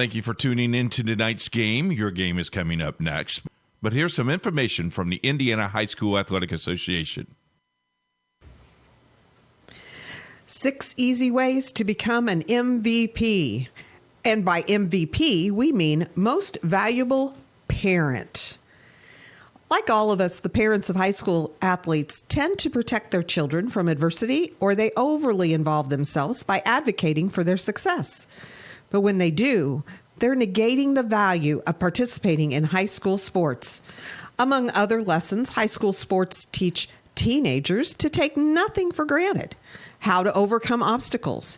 Thank you for tuning in to tonight's game. Your game is coming up next. But here's some information from the Indiana High School Athletic Association. 6 easy ways to become an MVP. And by MVP, we mean most valuable parent. Like all of us, the parents of high school athletes tend to protect their children from adversity, or they overly involve themselves by advocating for their success. But when they do, they're negating the value of participating in high school sports. Among other lessons, high school sports teach teenagers to take nothing for granted, how to overcome obstacles,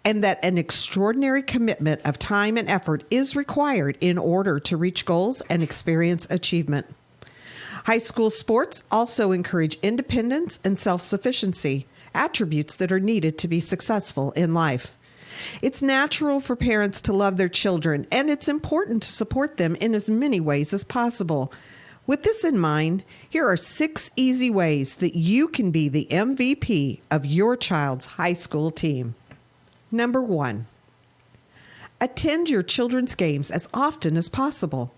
and that an extraordinary commitment of time and effort is required in order to reach goals and experience achievement. High school sports also encourage independence and self-sufficiency, attributes that are needed to be successful in life. It's natural for parents to love their children, and it's important to support them in as many ways as possible. With this in mind, here are 6 easy ways that you can be the MVP of your child's high school team. Number 1, attend your children's games as often as possible.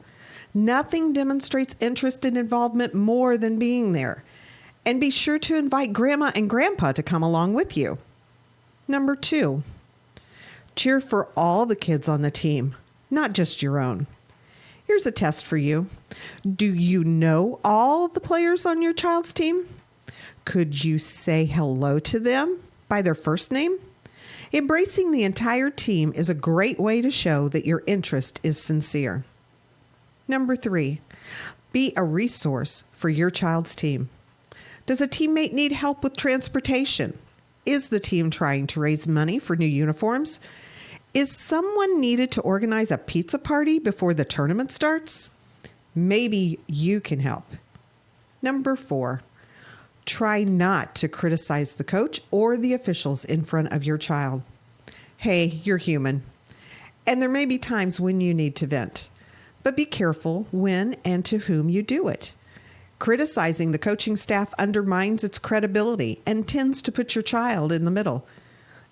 Nothing demonstrates interest and involvement more than being there. And be sure to invite Grandma and Grandpa to come along with you. Number 2, cheer for all the kids on the team, not just your own. Here's a test for you. Do you know all the players on your child's team? Could you say hello to them by their first name? Embracing the entire team is a great way to show that your interest is sincere. Number 3, be a resource for your child's team. Does a teammate need help with transportation? Is the team trying to raise money for new uniforms? Is someone needed to organize a pizza party before the tournament starts? Maybe you can help. Number 4, try not to criticize the coach or the officials in front of your child. Hey, you're human, and there may be times when you need to vent. But be careful when and to whom you do it. Criticizing the coaching staff undermines its credibility and tends to put your child in the middle.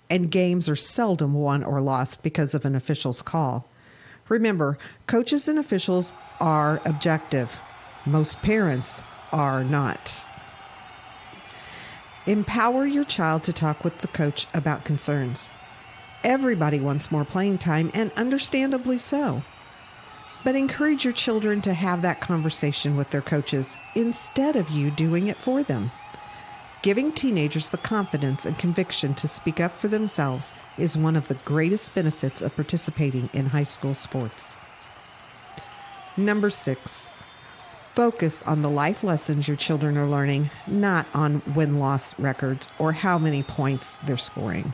And games are seldom won or lost because of an official's call. Remember, coaches and officials are objective. Most parents are not. Empower your child to talk with the coach about concerns. Everybody wants more playing time, and understandably so. But encourage your children to have that conversation with their coaches instead of you doing it for them. Giving teenagers the confidence and conviction to speak up for themselves is one of the greatest benefits of participating in high school sports. Number 6, focus on the life lessons your children are learning, not on win-loss records or how many points they're scoring.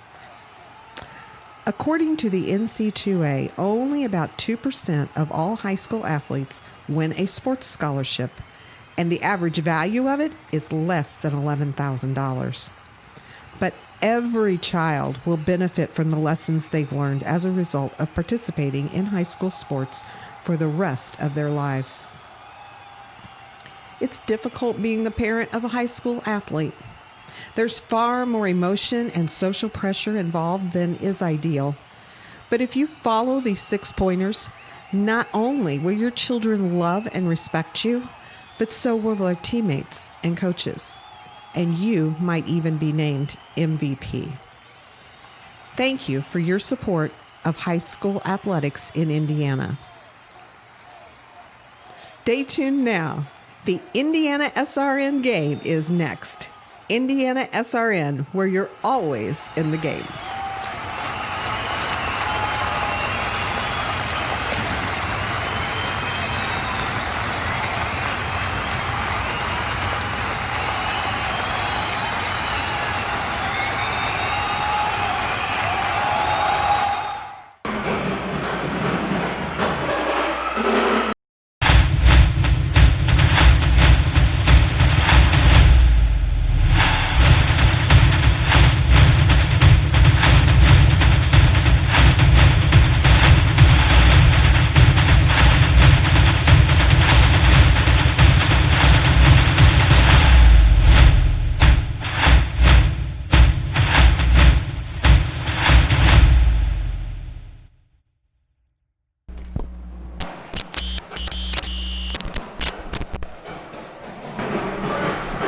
According to the NC2A, only about 2% of all high school athletes win a sports scholarship, and the average value of it is less than $11,000. But every child will benefit from the lessons they've learned as a result of participating in high school sports for the rest of their lives. It's difficult being the parent of a high school athlete. There's far more emotion and social pressure involved than is ideal. But if you follow these 6 pointers, not only will your children love and respect you, but so will their teammates and coaches. And you might even be named MVP. Thank you for your support of high school athletics in Indiana. Stay tuned now. The Indiana SRN game is next. Indiana SRN, where you're always in the game.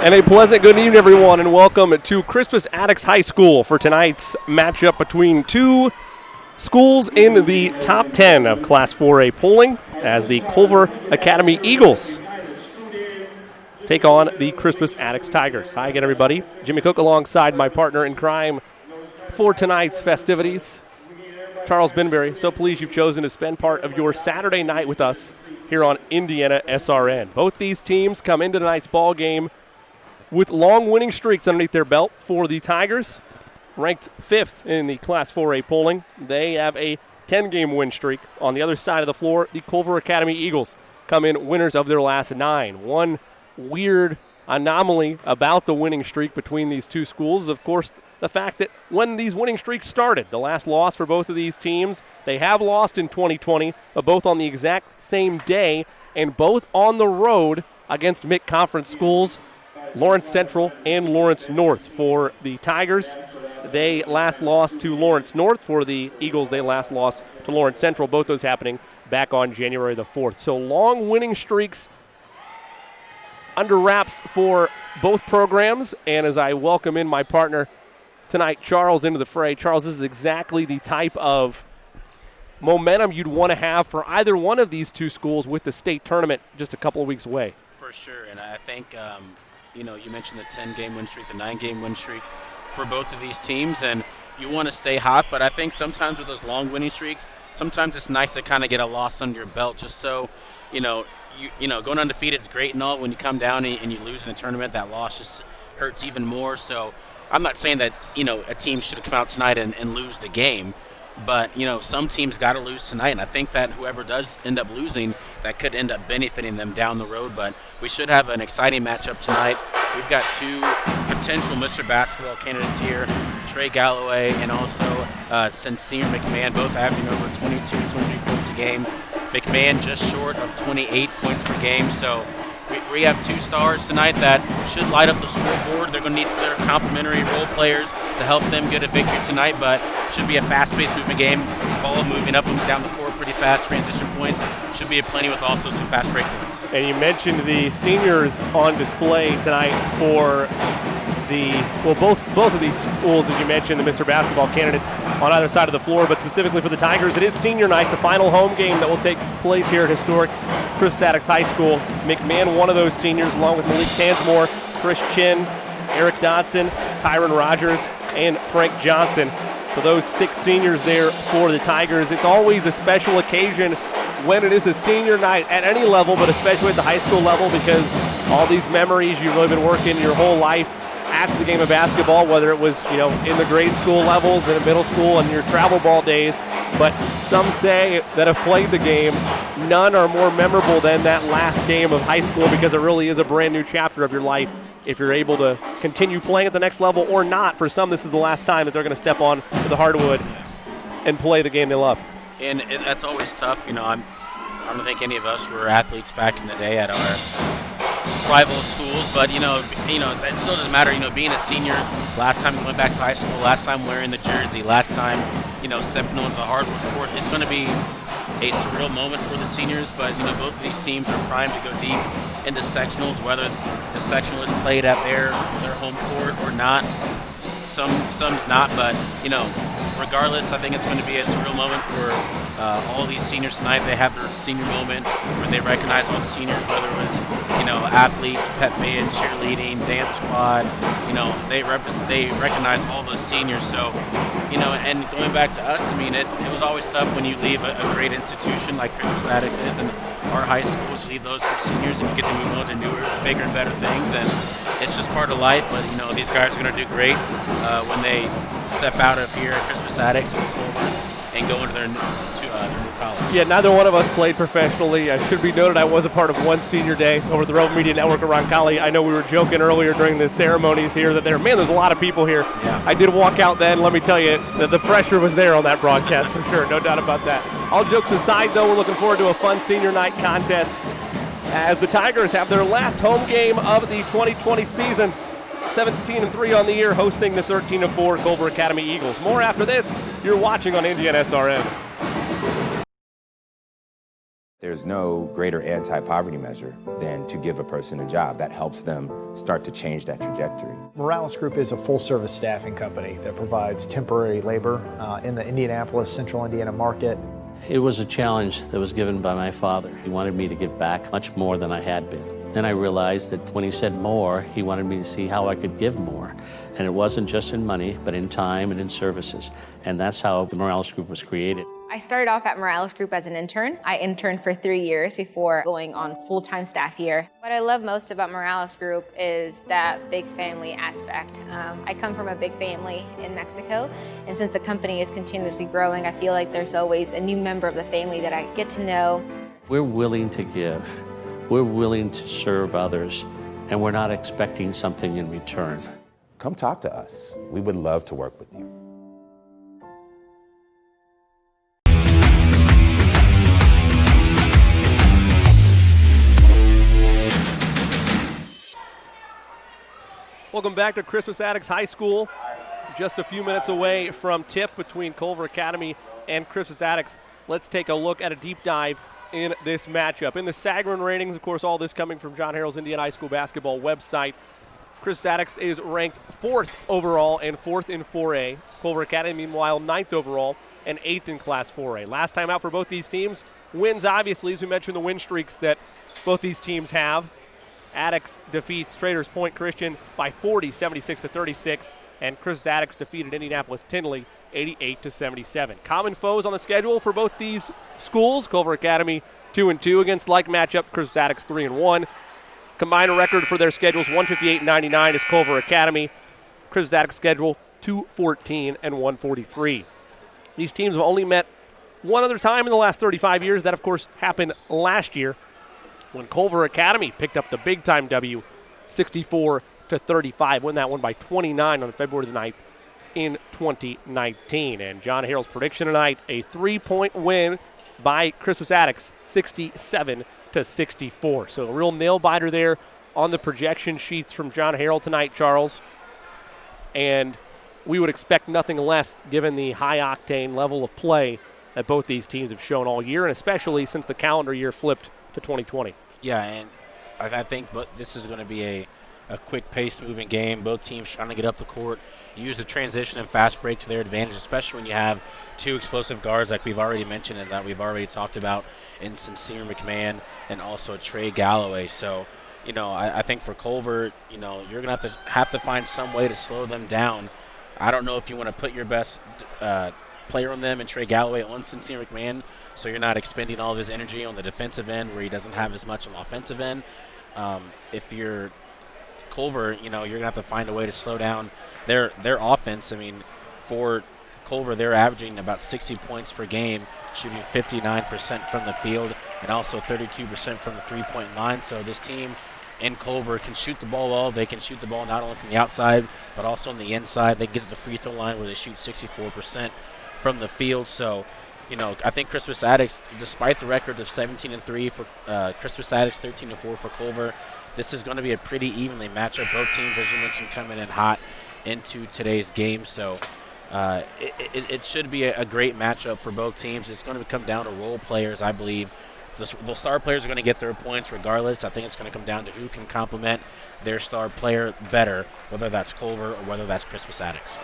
And a pleasant good evening, everyone, and welcome to Crispus Attucks High School for tonight's matchup between two schools in the top 10 of Class 4A polling as the Culver Academy Eagles take on the Crispus Attucks Tigers. Hi again, everybody. Jimmy Cook alongside my partner in crime for tonight's festivities, Charles Binberry. So pleased you've chosen to spend part of your Saturday night with us here on Indiana SRN. Both these teams come into tonight's ball game with long winning streaks underneath their belt. For the Tigers, ranked 5th in the Class 4A polling, they have a 10-game win streak. On the other side of the floor, the Culver Academy Eagles come in winners of their last 9. One weird anomaly about the winning streak between these two schools is, of course, the fact that when these winning streaks started, the last loss for both of these teams, they have lost in 2020, but both on the exact same day and both on the road against mid-conference schools, Lawrence Central and Lawrence North. For the Tigers, they last lost to Lawrence North. For the Eagles, they last lost to Lawrence Central, both those happening back on January the 4th. So long winning streaks under wraps for both programs. And as I welcome in my partner tonight, Charles, into the fray. Charles, this is exactly the type of momentum you'd want to have for either one of these two schools with the state tournament just a couple of weeks away. For sure, and I think you mentioned the 10-game win streak, the 9-game win streak for both of these teams, and you want to stay hot, but I think sometimes with those long winning streaks, sometimes it's nice to kind of get a loss under your belt just so, going undefeated is great and all. When you come down and you lose in a tournament, that loss just hurts even more. So I'm not saying that, a team should have come out tonight and lose the game, but, some teams got to lose tonight, and I think that whoever does end up losing, that could end up benefiting them down the road. But we should have an exciting matchup tonight. We've got two potential Mr. Basketball candidates here, Trey Galloway and also Sincere McMahon, both averaging over 22, 23 points a game. McMahon just short of 28 points per game. So we have two stars tonight that should light up the scoreboard. They're going to need their complementary role players to help them get a victory tonight, but should be a fast-paced moving game. Ball moving up and down the court pretty fast, transition points. Should be a plenty with also some fast break points. And you mentioned the seniors on display tonight for both of these schools, as you mentioned, the Mr. Basketball candidates on either side of the floor, but specifically for the Tigers, it is senior night, the final home game that will take place here at historic Crispus Attucks High School. McMahon, one of those seniors, along with Malik Tansmore, Chris Chin, Eric Dodson, Tyron Rogers, and Frank Johnson. So those 6 seniors there for the Tigers. It's always a special occasion when it is a senior night at any level, but especially at the high school level, because all these memories you've really been working your whole life at the game of basketball, whether it was, in the grade school levels, in middle school, and your travel ball days. But some say that have played the game, none are more memorable than that last game of high school, because it really is a brand new chapter of your life if you're able to continue playing at the next level or not. For some, this is the last time that they're going to step on to the hardwood and play the game they love. And that's always tough. I don't think any of us were athletes back in the day at our rival schools, but that still doesn't matter. Being a senior, last time you went back to high school, last time wearing the jersey, last time stepping onto the hardwood court, it's going to be a surreal moment for the seniors. But both of these teams are primed to go deep into sectionals, whether the sectional is played at their home court or not. Some's not, but regardless, I think it's going to be a surreal moment for all these seniors tonight. They have their senior moment where they recognize all the seniors, whether it was athletes, pep band, cheerleading, dance squad. They recognize all those seniors. So and going back to us, it was always tough when you leave a great institution like Crispus Attucks is, and our high schools, leave those for seniors, and you get to move on to newer, bigger, and better things. And it's just part of life. But these guys are going to do great when they step out of here at Crispus Attucks with Culver's and go into their new college. Yeah, neither one of us played professionally. I should be noted I was a part of one senior day over at the Rebel Media Network at Roncalli. I know we were joking earlier during the ceremonies here that there's a lot of people here. Yeah. I did walk out then. Let me tell you that the pressure was there on that broadcast for sure. No doubt about that. All jokes aside, though, we're looking forward to a fun senior night contest as the Tigers have their last home game of the 2020 season. 17-3 on the year, hosting the 13-4 Culver Academy Eagles. More after this. You're watching on Indiana SRN. There's no greater anti-poverty measure than to give a person a job. That helps them start to change that trajectory. Morales Group is a full-service staffing company that provides temporary labor in the Indianapolis, Central Indiana market. It was a challenge that was given by my father. He wanted me to give back much more than I had been. Then I realized that when he said more, he wanted me to see how I could give more. And it wasn't just in money, but in time and in services. And that's how the Morales Group was created. I started off at Morales Group as an intern. I interned for 3 years before going on full-time staff here. What I love most about Morales Group is that big family aspect. I come from a big family in Mexico, and since the company is continuously growing, I feel like there's always a new member of the family that I get to know. We're willing to give. We're willing to serve others, and we're not expecting something in return. Come talk to us. We would love to work with you. Welcome back to Crispus Attucks High School. Just a few minutes away from tip between Culver Academy and Crispus Attucks. Let's take a look at a deep dive in this matchup. In the Sagarin ratings, of course, all this coming from John Harrell's Indiana High School basketball website. Crispus Attucks is ranked 4th overall and 4th in 4A. Culver Academy, meanwhile, 9th overall and 8th in Class 4A. Last time out for both these teams. Wins, obviously, as we mentioned, the win streaks that both these teams have. Attucks defeats Traders Point Christian by 40, 76-36, and Crispus Attucks defeated Indianapolis Tinley 88-77. Common foes on the schedule for both these schools. Culver Academy 2-2 against like matchup. Crispus Attucks 3-1. Combined record for their schedules 158-99 is Culver Academy. Crispus Attucks schedule 214 and 143. These teams have only met one other time in the last 35 years. That, of course, happened last year when Culver Academy picked up the big-time W, 64-35. Win that one by 29 on February the 9th in 2019. And John Harrell's prediction tonight, a 3-point win by Crispus Attucks, 67-64. So a real nail-biter there on the projection sheets from John Harrell tonight, Charles. And we would expect nothing less given the high-octane level of play that both these teams have shown all year, and especially since the calendar year flipped to 2020. Yeah, and I think this is going to be a quick-paced moving game. Both teams trying to get up the court, use the transition and fast break to their advantage, especially when you have two explosive guards like we've already mentioned and that we've already talked about in Sincere McMahon and also Trey Galloway. So, I think for Culver, you're going to have to find some way to slow them down. I don't know if you want to put your best player on them and Trey Galloway on Sincere McMahon, so you're not expending all of his energy on the defensive end where he doesn't have as much on the offensive end. If you're Culver, you're going to have to find a way to slow down their offense. I mean, for Culver, they're averaging about 60 points per game, shooting 59% from the field and also 32% from the three-point line. So this team in Culver can shoot the ball well. They can shoot the ball not only from the outside but also on the inside. They get to the free throw line where they shoot 64% from the field. So, I think Crispus Attucks, despite the records of 17-3 for Crispus Attucks, 13-4 for Culver, this is going to be a pretty evenly matchup. Both teams, as you mentioned, coming in hot into today's game. So it should be a great matchup for both teams. It's going to come down to role players, I believe. The star players are going to get their points regardless. I think it's going to come down to who can complement their star player better, whether that's Culver or whether that's Crispus Attucks.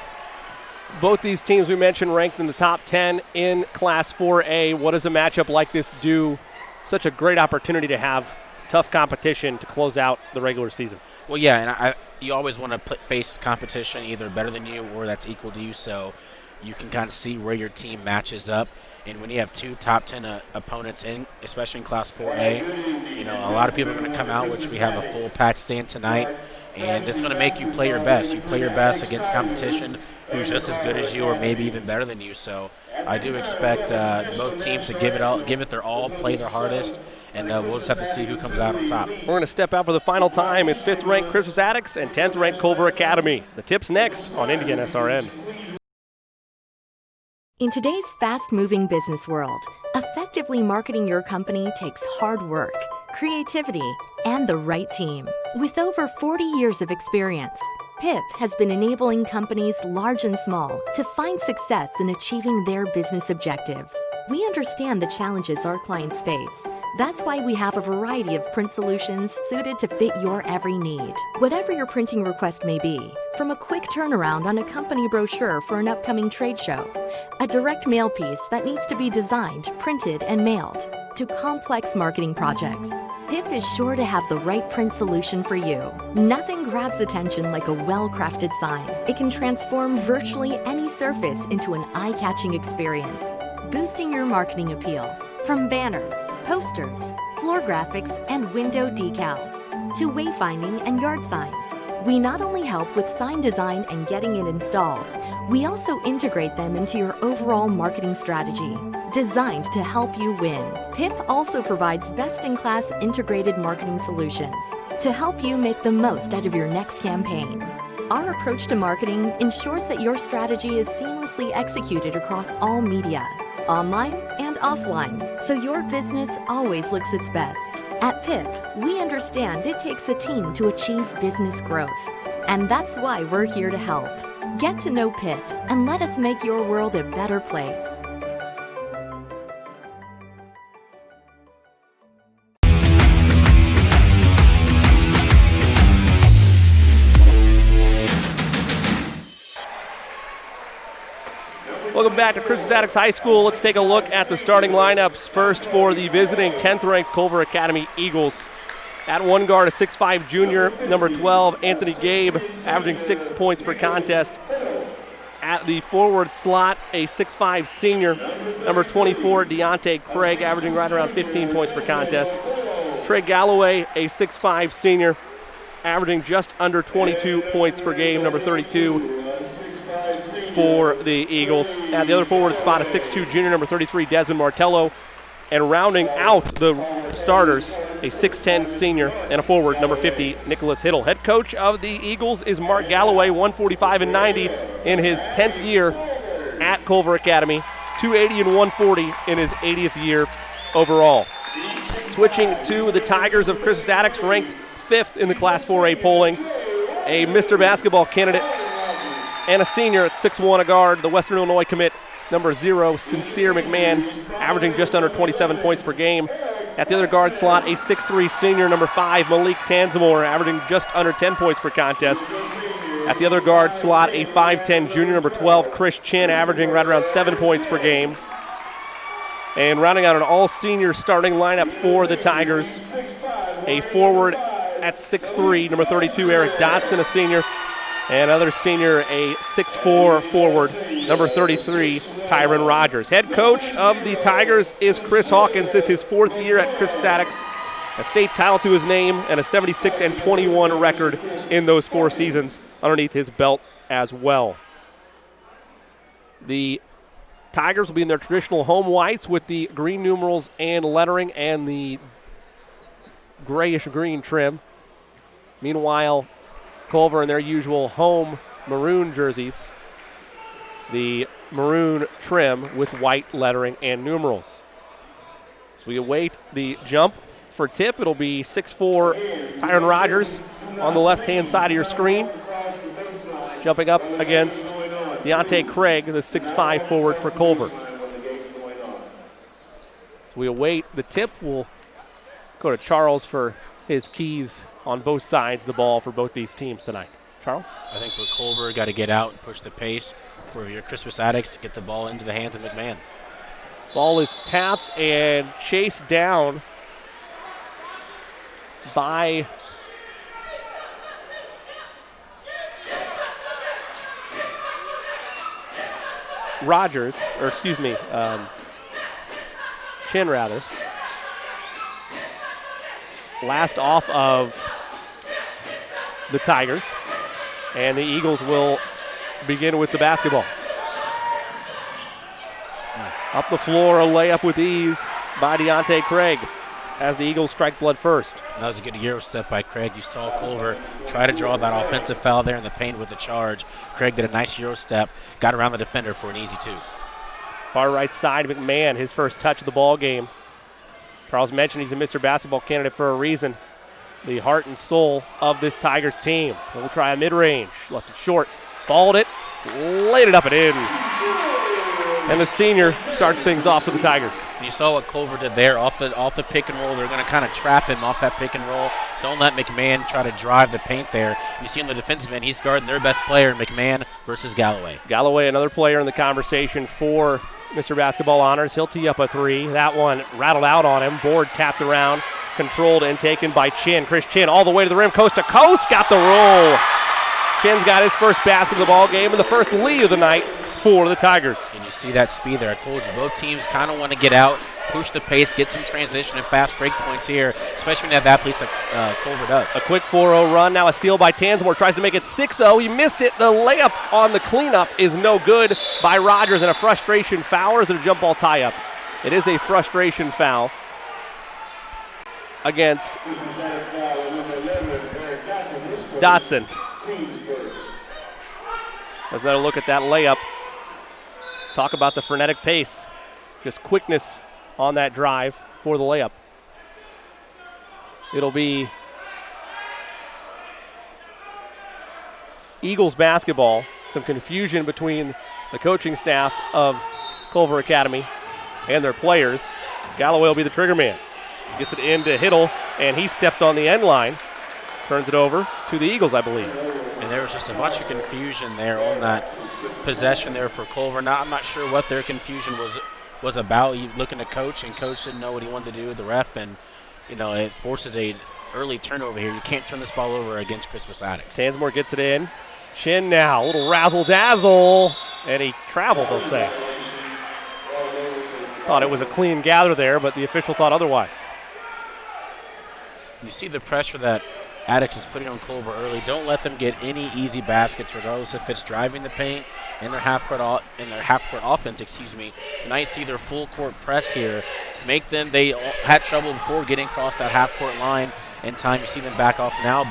Both these teams we mentioned ranked in the top 10 in Class 4A. What does a matchup like this do? Such a great opportunity to have tough competition to close out the regular season. Well, yeah, and you always want to face competition either better than you or that's equal to you, so you can kind of see where your team matches up. And when you have two top 10 opponents in, especially in Class 4A, a lot of people are going to come out, which we have a full packed stand tonight, and it's going to make you play your best. You play your best against competition who's just as good as you or maybe even better than you. So I do expect both teams to give it their all, play their hardest, and we'll just have to see who comes out on top. We're going to step out for the final time. It's 5th-ranked Crispus Attucks and 10th-ranked Culver Academy. The tip's next on Indiana SRN. In today's fast-moving business world, effectively marketing your company takes hard work, creativity, and the right team. With over 40 years of experience, PIP has been enabling companies large and small to find success in achieving their business objectives. We understand the challenges our clients face, That's why we have a variety of print solutions suited to fit your every need. Whatever your printing request may be, from a quick turnaround on a company brochure for an upcoming trade show, a direct mail piece that needs to be designed, printed, and mailed, to complex marketing projects, PIP is sure to have the right print solution for you. Nothing grabs attention like a well-crafted sign. It can transform virtually any surface into an eye-catching experience, boosting your marketing appeal. From banners, posters, floor graphics, and window decals, to wayfinding and yard signs. We not only help with sign design and getting it installed, we also integrate them into your overall marketing strategy, designed to help you win. PIP also provides best-in-class integrated marketing solutions to help you make the most out of your next campaign. Our approach to marketing ensures that your strategy is seamlessly executed across all media, online and offline, so your business always looks its best. At PIP, we understand it takes a team to achieve business growth, and that's why we're here to help. Get to know PIP and let us make your world a better place. Welcome back to Crispus Attucks High School. Let's take a look at the starting lineups. First for the visiting 10th-ranked Culver Academy Eagles. At one guard, a 6'5 junior, number 12, Anthony Gabe, averaging 6 points per contest. At the forward slot, a 6'5 senior, number 24, Deontay Craig, averaging right around 15 points per contest. Trey Galloway, a 6'5 senior, averaging just under 22 points per game, number 32 for the Eagles. At the other forward spot, a 6'2 junior, number 33, Desmond Martello. And rounding out the starters, a 6'10 senior and a forward, number 50, Nicholas Hiddle. Head coach of the Eagles is Mark Galloway, 145-90 in his 10th year at Culver Academy, 280-140 in his 80th year overall. Switching to the Tigers of Crispus Attucks, ranked 5th in the Class 4A polling, a Mr. Basketball candidate and a senior at 6'1", a guard, the Western Illinois commit, number 0, Sincere McMahon, averaging just under 27 points per game. At the other guard slot, a 6'3 senior, number 5, Malik Tanzamore, averaging just under 10 points per contest. At the other guard slot, a 5'10 junior, number 12, Chris Chin, averaging right around 7 points per game. And rounding out an all-senior starting lineup for the Tigers, a forward at 6'3, number 32, Eric Dotson, a senior. And another senior, a 6'4 forward, number 33, Tyron Rogers. Head coach of the Tigers is Chris Hawkins. This is his 4th year at Crispus Attucks, a state title to his name, and a 76-21 record in those 4 seasons underneath his belt as well. The Tigers will be in their traditional home whites with the green numerals and lettering and the grayish-green trim. Meanwhile, Culver in their usual home maroon jerseys, the maroon trim with white lettering and numerals. As we await the jump for tip, it'll be 6'4 Tyron Rogers on the left-hand side of your screen, jumping up against Deontay Craig, the 6'5 forward for Culver. As we await the tip, we'll go to Charles for his keys on both sides of the ball for both these teams tonight. Charles? I think for Culver, got to get out and push the pace. For your Crispus Attucks, get the ball into the hands of McMahon. Ball is tapped and chased down by Rogers, or excuse me, Chin rather. Last off of the Tigers, and the Eagles will begin with the basketball. Up the floor, a layup with ease by Deontay Craig as the Eagles strike blood first. That was a good Euro step by Craig. You saw Culver try to draw that offensive foul there in the paint with the charge. Craig did a nice Euro step, got around the defender for an easy 2. Far right side, McMahon, his first touch of the ball game. Charles mentioned he's a Mr. Basketball candidate for a reason. The heart and soul of this Tigers team. We'll try a mid-range. Left it short. Followed it. Laid it up and in. And the senior starts things off for the Tigers. And you saw what Culver did there off the pick and roll. They're going to kind of trap him off that pick and roll. Don't let McMahon try to drive the paint there. You see on the defensive end, he's guarding their best player, McMahon versus Galloway. Galloway, another player in the conversation for Mr. Basketball Honors. He'll tee up a three. That one rattled out on him. Board tapped around, controlled and taken by Chin. Chris Chin all the way to the rim, coast to coast, got the roll. Chin's got his first basket of the ball game and the first lead of the night for the Tigers. And you see that speed there. I told you, both teams kind of want to get out, push the pace, get some transition and fast break points here, especially when you have athletes like Culver does. A quick 4-0 run. Now a steal by Tansmore. Tries to make it 6-0. He missed it. The layup on the cleanup is no good by Rogers, and a frustration foul, or is it a jump ball tie-up? It is a frustration foul against Dotson. Let's another look at that layup. Talk about the frenetic pace. Just quickness on that drive for the layup. It'll be Eagles basketball. Some confusion between the coaching staff of Culver Academy and their players. Galloway will be the trigger man. Gets it into Hiddle, and he stepped on the end line. Turns it over to the Eagles, I believe. And there was just a bunch of confusion there on that possession there for Culver. I'm not sure what their confusion was about. You looking at coach, and coach didn't know what he wanted to do with the ref, and it forces a early turnover here. You can't turn this ball over against Crispus Attucks. Tansmore gets it in. Chin now, a little razzle-dazzle, and he traveled, they'll say. Thought it was a clean gather there, but the official thought otherwise. You see the pressure that Attucks is putting on Culver early. Don't let them get any easy baskets, regardless if it's driving the paint in their half-court offense. Now you see their full-court press here. They had trouble before getting across that half-court line in time. You see them back off now,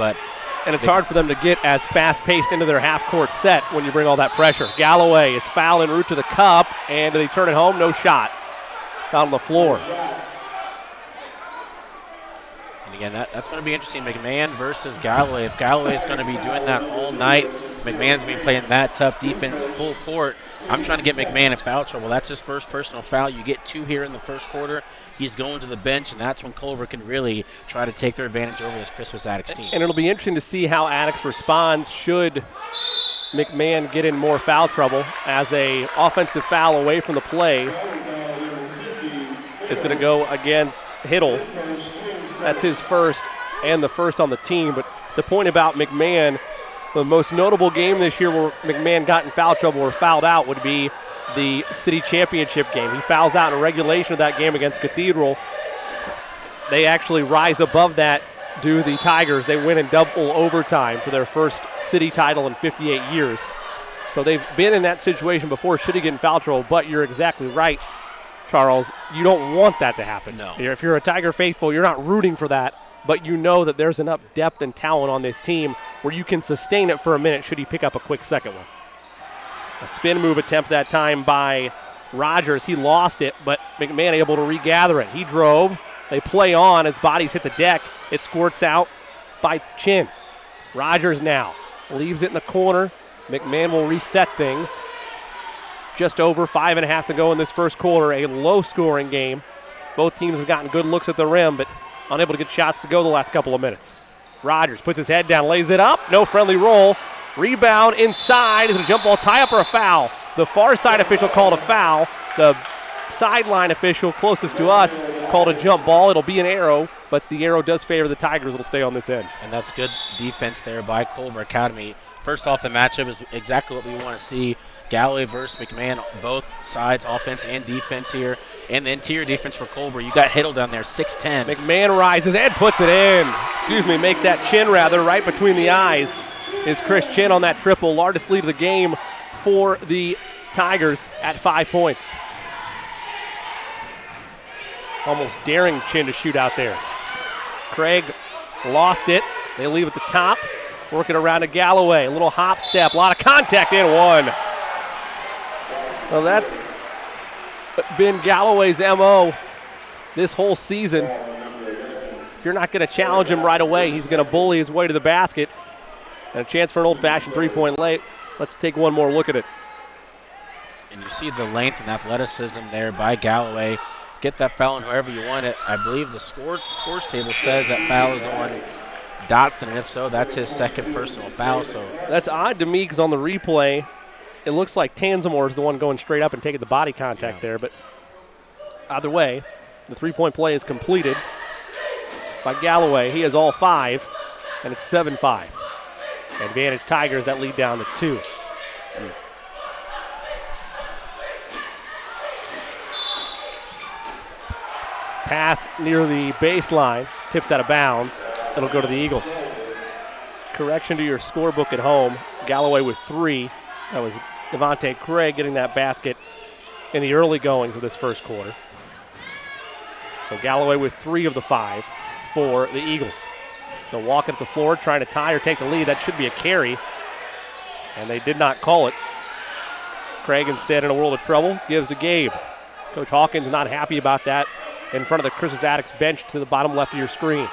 and it's hard for them to get as fast-paced into their half-court set when you bring all that pressure. Galloway is fouled en route to the cup, and do they turn it home? No shot. Down on the floor. Again, that's going to be interesting. McMahon versus Galloway. If Galloway is going to be doing that all night, McMahon's going to be playing that tough defense full court. I'm trying to get McMahon in foul trouble. That's his first personal foul. You get 2 here in the first quarter. He's going to the bench, and that's when Culver can really try to take their advantage over this Crispus Attucks team. And it'll be interesting to see how Attucks responds should McMahon get in more foul trouble, as a offensive foul away from the play is going to go against Hiddle. That's his first and the first on the team. But the point about McMahon, the most notable game this year where McMahon got in foul trouble or fouled out would be the city championship game. He fouls out in regulation of that game against Cathedral. They actually rise above that, do the Tigers. They win in double overtime for their first city title in 58 years. So they've been in that situation before, should he get in foul trouble. But you're exactly right, Charles, you don't want that to happen. No. If you're a Tiger faithful, you're not rooting for that, but you know that there's enough depth and talent on this team where you can sustain it for a minute should he pick up a quick second one. A spin move attempt that time by Rogers. He lost it, but McMahon able to regather it. He drove. They play on. His bodies hit the deck. It squirts out by Chin. Rogers now leaves it in the corner. McMahon will reset things. Just over 5.5 to go in this first quarter. A low-scoring game. Both teams have gotten good looks at the rim, but unable to get shots to go the last couple of minutes. Rogers puts his head down, lays it up. No friendly roll. Rebound inside. Is it a jump ball tie-up or a foul? The far side official called a foul. The sideline official closest to us called a jump ball. It'll be an arrow, but the arrow does favor the Tigers. It'll stay on this end. And that's good defense there by Culver Academy. First off, the matchup is exactly what we want to see. Galloway versus McMahon, both sides, offense and defense here. And the interior defense for Culver. You got Hiddle down there, 6'10". McMahon rises and puts it in. Make that chin rather, right between the eyes is Chris Chin on that triple. Largest lead of the game for the Tigers at 5 points. Almost daring Chin to shoot out there. Craig lost it. They leave at the top. Working around to Galloway. A little hop step. A lot of contact and one. Well, that's been Galloway's MO this whole season. If you're not going to challenge him right away, he's going to bully his way to the basket. And a chance for an old-fashioned three-point lay. Let's take one more look at it. And you see the length and athleticism there by Galloway. Get that foul in whoever you want it. I believe the scores table says that foul is on Dotson, and if so, that's his second personal foul. So that's odd to me because on the replay, it looks like Tanzamore is the one going straight up and taking the body contact there. But either way, the three-point play is completed by Galloway. He has all 5, and it's 7-5. Advantage Tigers that lead down to 2. Pass near the baseline, tipped out of bounds. It'll go to the Eagles. Correction to your scorebook at home. Galloway with 3. That was Devontae Craig getting that basket in the early goings of this first quarter. So Galloway with 3 of the 5 for the Eagles. They'll walk it up the floor, trying to tie or take the lead. That should be a carry, and they did not call it. Craig instead in a world of trouble, gives to Gabe. Coach Hawkins not happy about that in front of the Crispus Attucks bench to the bottom left of your screen.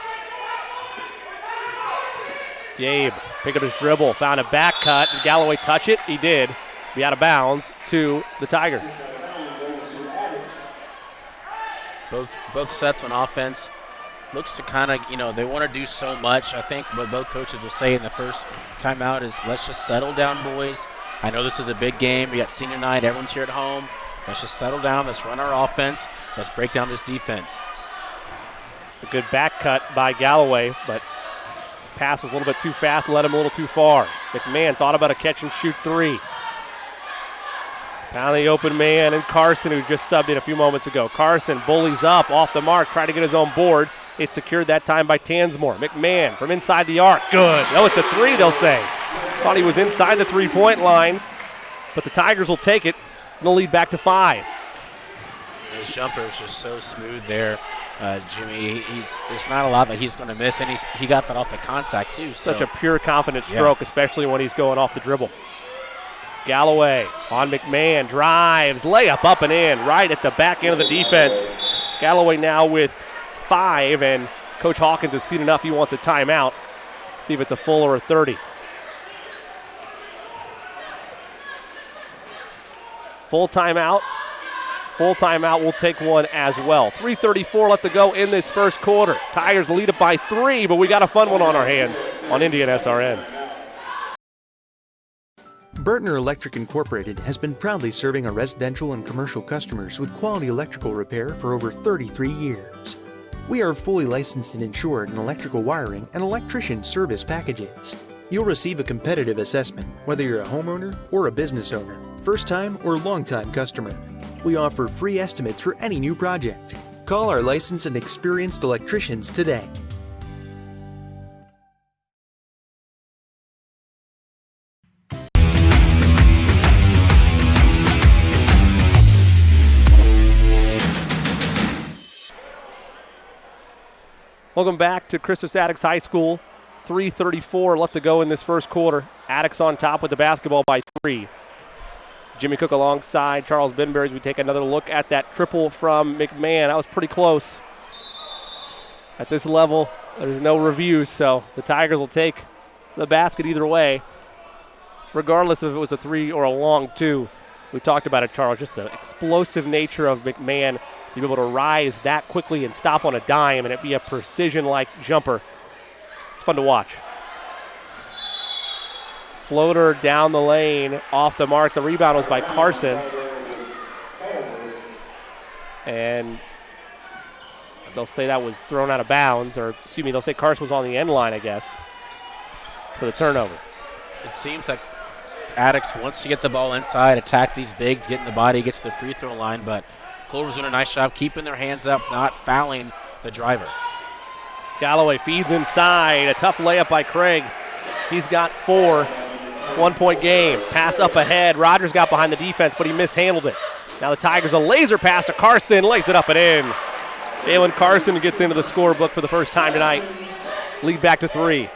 Gabe pick up his dribble, found a back cut. Did Galloway touch it? He did. Be out of bounds to the Tigers. Both sets on offense looks to kind of, they want to do so much. I think what both coaches will say in the first timeout is, let's just settle down, boys. I know this is a big game. We got senior night. Everyone's here at home. Let's just settle down. Let's run our offense. Let's break down this defense. It's a good back cut by Galloway, but pass was a little bit too fast, led him a little too far. McMahon thought about a catch-and-shoot 3. Down the open man, and Carson, who just subbed in a few moments ago. Carson bullies up, off the mark, trying to get his own board. It's secured that time by Tansmore. McMahon from inside the arc. Good. No, it's a 3, they'll say. Thought he was inside the three-point line, but the Tigers will take it, and they'll lead back to 5. His jumper is just so smooth there, Jimmy. There's not a lot that he's going to miss, and he got that off the contact, too. Such a pure, confident stroke, especially when he's going off the dribble. Galloway on McMahon, drives, layup up and in, right at the back end of the defense. Galloway now with 5, and Coach Hawkins has seen enough. He wants a timeout. See if it's a full or a 30. Full timeout. Full timeout, we'll take one as well. 3:34 left to go in this first quarter. Tigers lead it by 3, but we got a fun one on our hands on Indian SRN. Burtner Electric Incorporated has been proudly serving our residential and commercial customers with quality electrical repair for over 33 years. We are fully licensed and insured in electrical wiring and electrician service packages. You'll receive a competitive assessment, whether you're a homeowner or a business owner, first-time or long-time customer. We offer free estimates for any new project. Call our licensed and experienced electricians today. Welcome back to Crispus Attucks High School. 3:34 left to go in this first quarter. Attucks on top with the basketball by 3. Jimmy Cook alongside Charles Benberry as we take another look at that triple from McMahon. That was pretty close. At this level, there's no reviews, so the Tigers will take the basket either way, regardless if it was a 3 or a long 2. We talked about it, Charles, just the explosive nature of McMahon, to be able to rise that quickly and stop on a dime and it be a precision-like jumper. It's fun to watch. Floater down the lane, off the mark. The rebound was by Carson. And they'll say that was thrown out of bounds, or excuse me, they'll say Carson was on the end line, I guess, for the turnover. It seems like Attucks wants to get the ball inside, attack these bigs, get in the body, get to the free throw line, but Culver's doing a nice job keeping their hands up, not fouling the driver. Galloway feeds inside. A tough layup by Craig. He's got 4. 1-point game. Pass up ahead. Rogers got behind the defense, but he mishandled it. Now the Tigers, a laser pass to Carson. Lays it up and in. Dalen Carson gets into the scorebook for the first time tonight. Lead back to 3.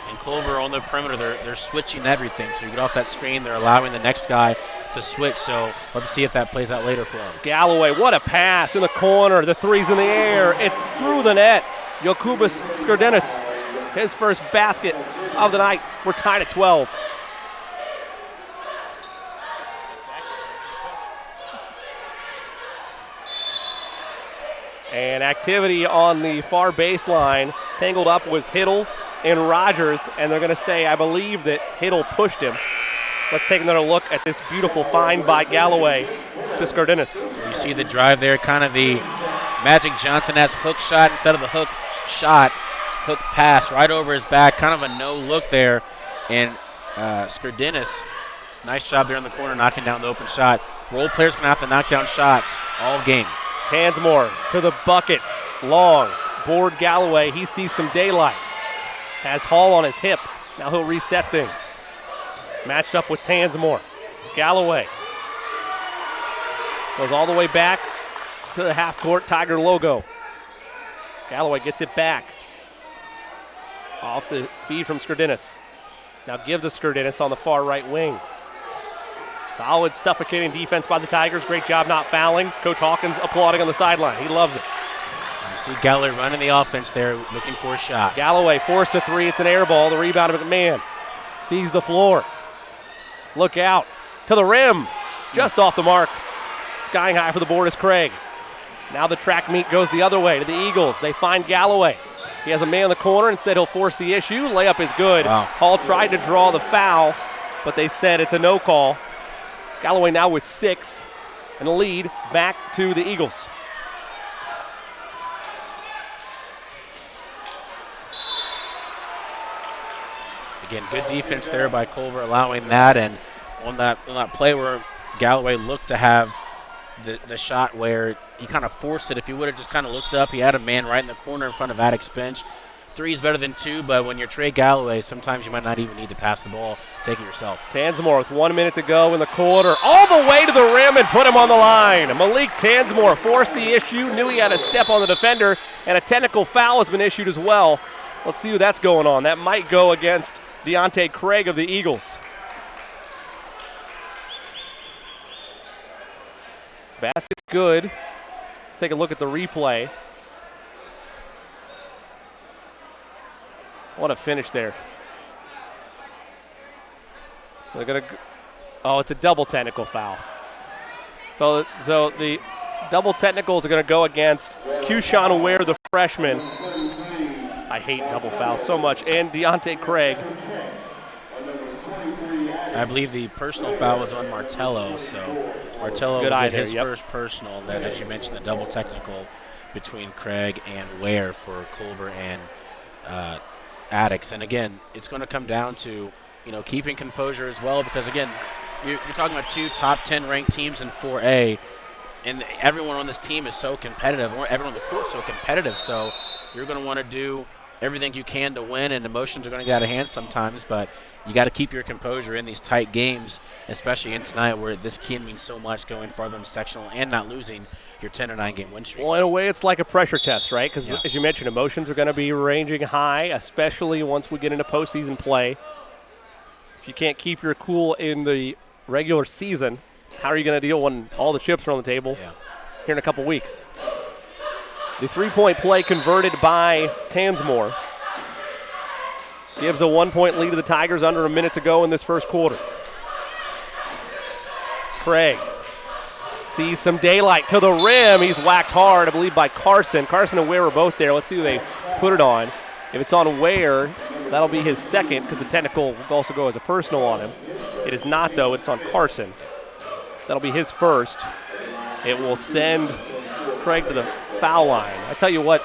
And Culver on the perimeter, they're switching everything. So you get off that screen, they're allowing the next guy to switch. So let's see if that plays out later for him. Galloway, what a pass in the corner. The 3's in the air. It's through the net. Jokubas Skardenis, his first basket of the night. We're tied at 12. And activity on the far baseline. Tangled up was Hiddle and Rogers, and they're going to say, I believe, that Hiddle pushed him. Let's take another look at this beautiful find by Galloway to Skardinas. You see the drive there, kind of the Magic Johnson-esque hook shot instead of the hook shot. Hook pass right over his back, kind of a no look there. And Skardinas, nice job there in the corner, knocking down the open shot. Role players going to have to knock down shots all game. Tansmore to the bucket. Long. Board Galloway. He sees some daylight. Has Hall on his hip. Now he'll reset things. Matched up with Tansmore. Galloway goes all the way back to the half-court Tiger logo. Galloway gets it back. Off the feed from Skardinas. Now gives to Skardinas on the far right wing. Solid suffocating defense by the Tigers. Great job not fouling. Coach Hawkins applauding on the sideline. He loves it. You see Galloway running the offense there, looking for a shot. Galloway forced a three. It's an air ball. The rebound of McMahon. Sees the floor. Look out. To the rim. Just off the mark. Skying high for the board is Craig. Now the track meet goes the other way to the Eagles. They find Galloway. He has a man in the corner. Instead, he'll force the issue. Layup is good. Wow. Hall tried to draw the foul, but they said it's a no call. Galloway now with 6 and a lead back to the Eagles. Again, good defense there by Culver, allowing that. And on that play where Galloway looked to have the shot where he kind of forced it. If he would have just kind of looked up, he had a man right in the corner in front of Attucks' bench. 3 is better than 2, but when you're Trey Galloway, sometimes you might not even need to pass the ball. Take it yourself. Tansmore with 1 minute to go in the quarter. All the way to the rim and put him on the line. Malik Tansmore forced the issue, knew he had a step on the defender, and a technical foul has been issued as well. Let's see who that's going on. That might go against Deontay Craig of the Eagles. Basket's good. Let's take a look at the replay. What a finish there. So they're going to. Oh, it's a double technical foul. So the double technicals are going to go against Keyshawn Ware, the freshman. I hate double fouls so much. And Deontay Craig. I believe the personal foul was on Martello, so Martello will get his first personal. And then, as you mentioned, the double technical between Craig and Ware for Culver and Attucks. And again, it's going to come down to keeping composure as well, because again, you're talking about 2 top 10 ranked teams in 4A, and everyone on this team is so competitive. Everyone on the court is so competitive. So you're going to want to do everything you can to win, and emotions are going to get out of hand sometimes, but you got to keep your composure in these tight games, especially in tonight where this can mean so much going farther in sectional and not losing your 10-9 game win streak. Well, in a way, it's like a pressure test, right? Because as you mentioned, emotions are going to be ranging high, especially once we get into postseason play. If you can't keep your cool in the regular season, how are you going to deal when all the chips are on the table here in a couple weeks? The three-point play converted by Tansmore gives a 1-point lead to the Tigers under a minute to go in this first quarter. Craig sees some daylight to the rim. He's whacked hard, I believe, by Carson. Carson and Ware were both there. Let's see who they put it on. If it's on Ware, that'll be his second, because the technical will also go as a personal on him. It is not, though. It's on Carson. That'll be his first. It will send Craig to the foul line. I tell you what,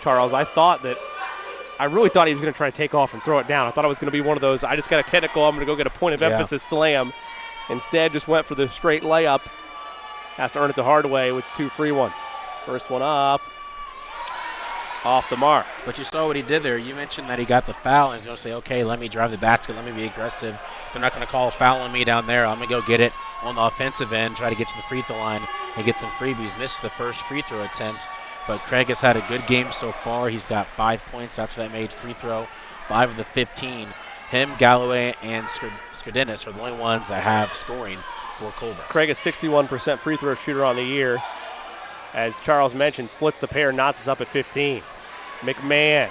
Charles, I really thought he was going to try to take off and throw it down. I thought it was going to be one of those, I just got a technical, I'm going to go get a point of emphasis slam. Instead, just went for the straight layup. Has to earn it the hard way with 2 free ones. First one up. Off the mark. But you saw what he did there. You mentioned that he got the foul, and he's going to say, okay, let me drive the basket, let me be aggressive. They're not going to call a foul on me down there. I'm going to go get it on the offensive end, try to get to the free throw line and get some freebies. Missed the first free throw attempt, but Craig has had a good game so far. He's got 5 points after that made free throw, 5 of the 15. Him, Galloway, and Skardinas are the only ones that have scoring for Culver. Craig is 61% free throw shooter on the year. As Charles mentioned, splits the pair, knots us up at 15. McMahon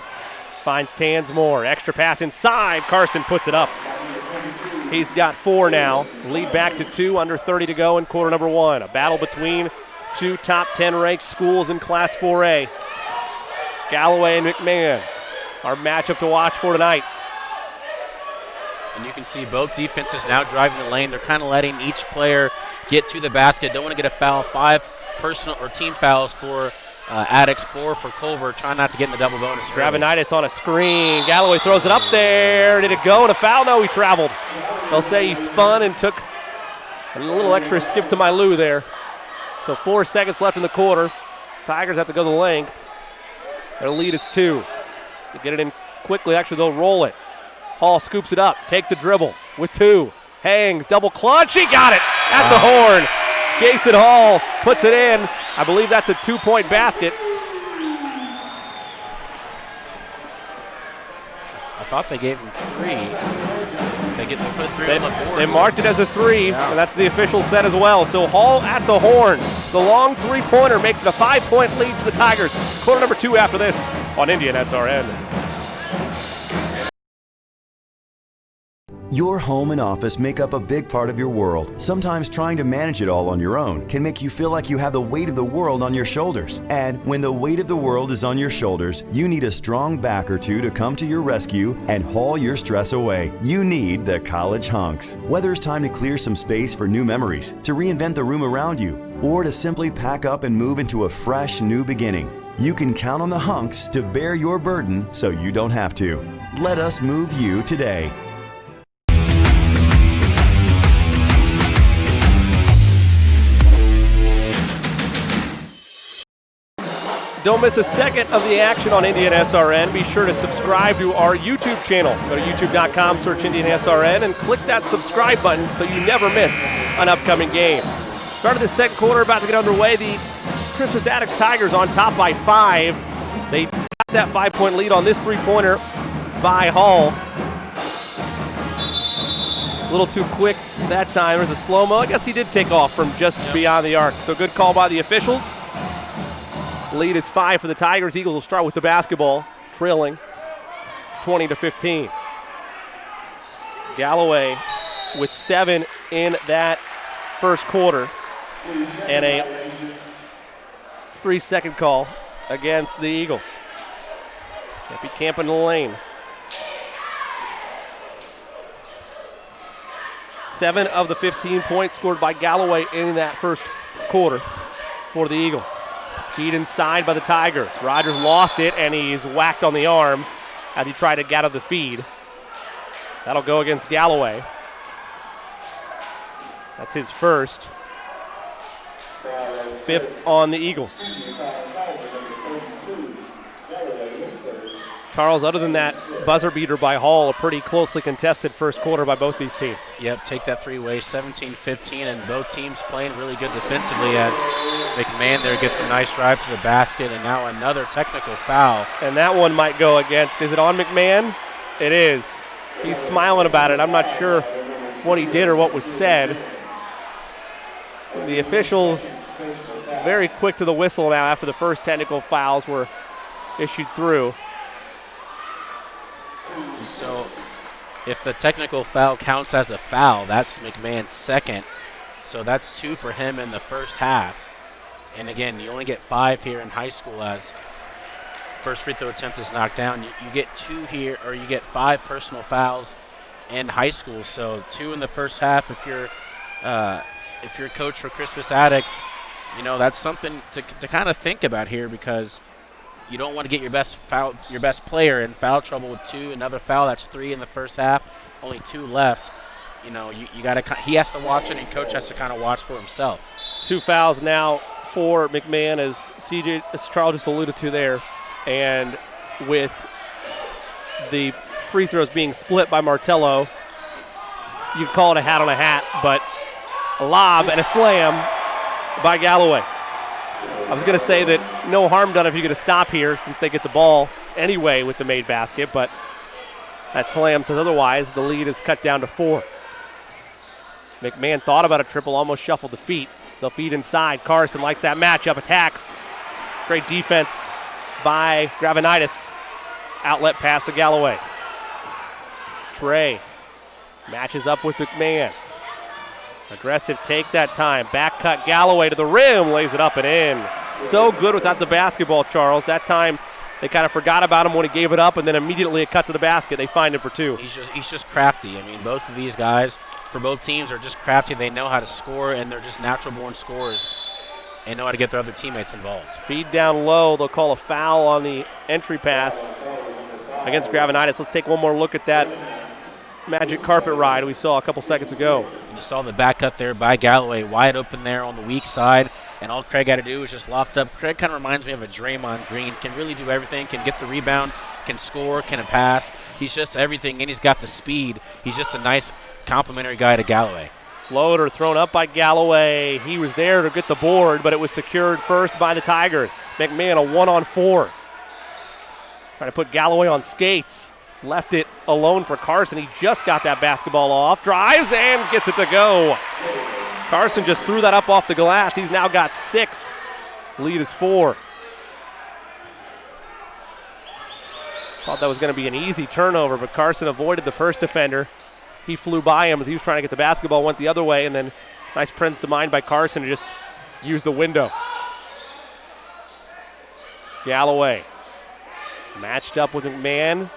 finds Tansmore. Extra pass inside. Carson puts it up. He's got 4 now. Lead back to 2, under 30 to go in quarter number 1. A battle between two top 10 ranked schools in Class 4A. Galloway and McMahon, our matchup to watch for tonight. And you can see both defenses now driving the lane. They're kind of letting each player get to the basket. Don't want to get a foul. 5 personal or team fouls for Attucks, 4 for Culver. Trying not to get in the double bonus. Gravenitis on a screen. Galloway throws it up there. Did it go? And a foul? No, he traveled. They'll say he spun and took a little extra skip to my Lou there. So 4 seconds left in the quarter. Tigers have to go the length. Their lead is 2. To get it in quickly, actually they'll roll it. Hall scoops it up, takes a dribble with 2. Hangs, double clutch, he got it at the horn. Jason Hall puts it in. I believe that's a 2-point basket. I thought they gave him 3. They put 3 on the board. They marked it as a 3, and that's the official set as well. So Hall at the horn. The long 3-pointer makes it a 5-point lead for the Tigers. Quarter number 2 after this on Indian SRN. Your home and office make up a big part of your world. Sometimes trying to manage it all on your own can make you feel like you have the weight of the world on your shoulders. And when the weight of the world is on your shoulders, you need a strong back or two to come to your rescue and haul your stress away. You need the College Hunks. Whether it's time to clear some space for new memories, to reinvent the room around you, or to simply pack up and move into a fresh new beginning, you can count on the Hunks to bear your burden so you don't have to. Let us move you today. Don't miss a second of the action on Indian SRN. Be sure to subscribe to our YouTube channel. Go to youtube.com, search Indian SRN, and click that subscribe button so you never miss an upcoming game. Start of the second quarter, about to get underway. The Crispus Attucks Tigers on top by 5. They got that 5-point lead on this 3-pointer by Hall. A little too quick that time. There's a slow-mo. I guess he did take off from just beyond the arc. So good call by the officials. Lead is 5 for the Tigers. Eagles will start with the basketball, trailing 20-15. Galloway with 7 in that first quarter, and a 3-second call against the Eagles. Can't be camping in the lane. 7 of the 15 points scored by Galloway in that first quarter for the Eagles. Feed inside by the Tigers. Rogers lost it, and he's whacked on the arm as he tried to get out of the feed. That'll go against Galloway. That's his first. 5th on the Eagles. Charles, other than that buzzer beater by Hall, a pretty closely contested first quarter by both these teams. Yep, take that 3-way, 17-15, and both teams playing really good defensively as McMahon there gets a nice drive to the basket, and now another technical foul. And that one might go against, is it on McMahon? It is. He's smiling about it. I'm not sure what he did or what was said. The officials very quick to the whistle now after the first technical fouls were issued through. And so if the technical foul counts as a foul, that's McMahon's second. So that's 2 for him in the first half. And again, you only get 5 here in high school as first free throw attempt is knocked down. You get 2 here, or you get 5 personal fouls in high school. So 2 in the first half. If you're a coach for Crispus Attucks, you know, that's something to kind of think about here, because you don't want to get your best player in foul trouble with 2. Another foul, that's 3 in the first half. Only 2 left. You know, you got to. He has to watch it, and coach has to kind of watch for himself. 2 fouls now for McMahon, as Charles just alluded to there, and with the free throws being split by Martello, you'd call it a hat on a hat, but a lob and a slam by Galloway. I was going to say that no harm done if you're going to stop here, since they get the ball anyway with the made basket, but that slam says otherwise. The lead is cut down to 4. McMahon thought about a triple, almost shuffled the feet. They'll feed inside. Carson likes that matchup, attacks. Great defense by Gravenitis. Outlet pass to Galloway. Trey matches up with McMahon. Aggressive take that time. Back cut Galloway to the rim, lays it up and in. So good without the basketball, Charles. That time they kind of forgot about him when he gave it up, and then immediately it cut to the basket. They find him for two. He's just crafty. I mean, both of these guys for both teams are just crafty. They know how to score, and they're just natural-born scorers. They know how to get their other teammates involved. Feed down low. They'll call a foul on the entry pass against Gravenitis. Let's take one more look at that magic carpet ride we saw a couple seconds ago. You saw the back cut there by Galloway, wide open there on the weak side, and all Craig had to do was just loft up. Craig kind of reminds me of a Draymond Green. Can really do everything, can get the rebound, can score, can pass. He's just everything, and he's got the speed. He's just a nice complimentary guy to Galloway. Floater thrown up by Galloway. He was there to get the board, but it was secured first by the Tigers. McMahon a 1-on-4. Trying to put Galloway on skates. Left it alone for Carson. He just got that basketball off. Drives and gets it to go. Carson just threw that up off the glass. He's now got 6. Lead is 4. Thought that was going to be an easy turnover, but Carson avoided the first defender. He flew by him as he was trying to get the basketball, went the other way, and then nice presence of mind by Carson to just use the window. Galloway matched up with McMahon.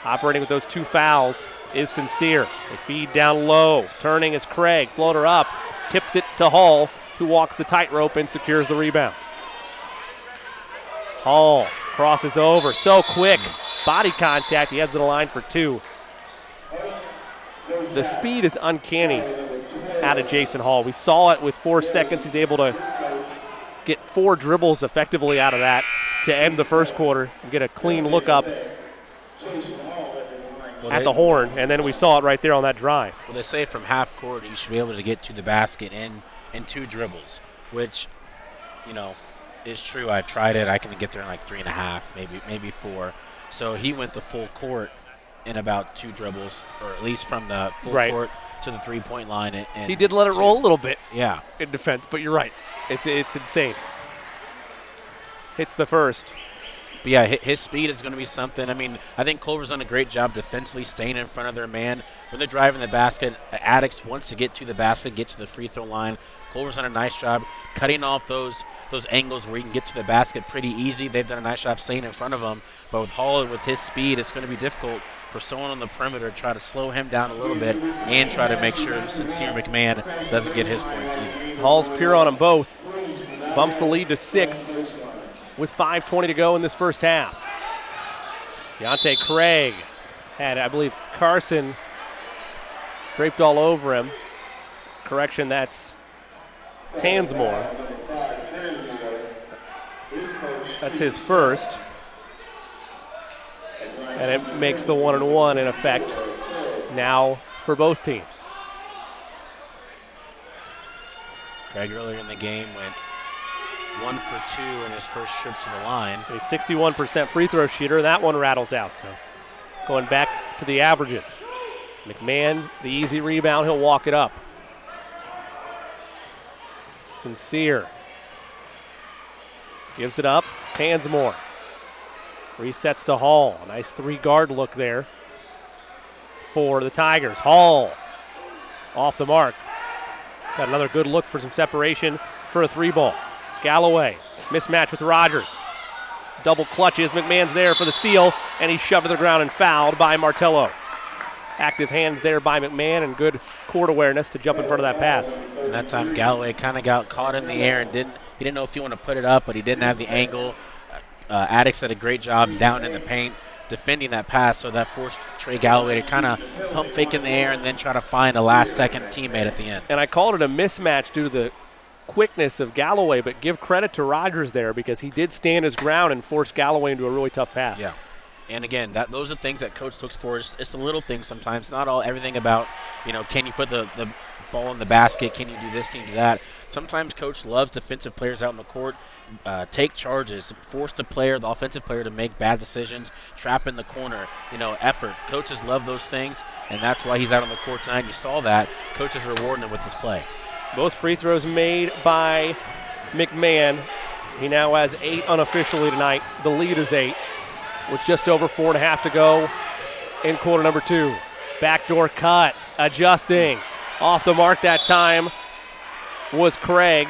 Operating with those 2 fouls is Sincere. They feed down low. Turning is Craig. Floater up. Tips it to Hall, who walks the tightrope and secures the rebound. Hall crosses over. So quick. Body contact. He heads to the line for 2. The speed is uncanny out of Jason Hall. We saw it with 4 seconds. He's able to get 4 dribbles effectively out of that to end the first quarter and get a clean look up at the horn, and then we saw it right there on that drive. Well, they say from half court you should be able to get to the basket in 2 dribbles, which, is true. I've tried it. I can get there in like 3.5, maybe 4. So he went the full court in about 2 dribbles, or at least from the full court to the 3-point line. And he did let it roll a little bit in defense, but you're right. It's insane. Hits the first. But yeah, his speed is going to be something. I mean, I think Culver's done a great job defensively staying in front of their man. When they're driving the basket, Attucks wants to get to the basket, get to the free throw line. Culver's done a nice job cutting off those angles where you can get to the basket pretty easy. They've done a nice job staying in front of them. But with Hall, with his speed, it's going to be difficult for someone on the perimeter to try to slow him down a little bit and try to make sure Sincere McMahon doesn't get his points either. Hall's pure on them both. Bumps the lead to 6. With 5:20 to go in this first half. Deontay Craig had, I believe, Carson draped all over him. Correction, that's Tansmore. That's his first. And it makes the 1-and-1 in effect now for both teams. Craig earlier in the game went 1 for 2 in his first trip to the line. A 61% free throw shooter. That one rattles out. So going back to the averages. McMahon, the easy rebound. He'll walk it up. Sincere gives it up. Tansmore resets to Hall. A nice 3-guard look there for the Tigers. Hall off the mark. Got another good look for some separation for a 3-ball. Galloway, mismatch with Rogers. Double clutches, McMahon's there for the steal, and he's shoved to the ground and fouled by Martello. Active hands there by McMahon and good court awareness to jump in front of that pass. And that time Galloway kind of got caught in the air and he didn't know if he wanted to put it up, but he didn't have the angle. Attucks did a great job down in the paint defending that pass, so that forced Trey Galloway to kind of pump fake in the air and then try to find a last-second teammate at the end. And I called it a mismatch due to the quickness of Galloway, but give credit to Rogers there because he did stand his ground and force Galloway into a really tough pass. Yeah. And again, those are things that coach looks for. It's the little things sometimes, not everything about, can you put the ball in the basket, can you do this, can you do that. Sometimes coach loves defensive players out in the court, take charges, force the offensive player to make bad decisions, trap in the corner, effort. Coaches love those things, and that's why he's out on the court tonight. You saw that. Coach is rewarding him with this play. Both free throws made by McMahon. He now has 8 unofficially tonight. The lead is 8 with just over 4.5 to go in quarter number 2. Backdoor cut, adjusting. Off the mark that time was Craig.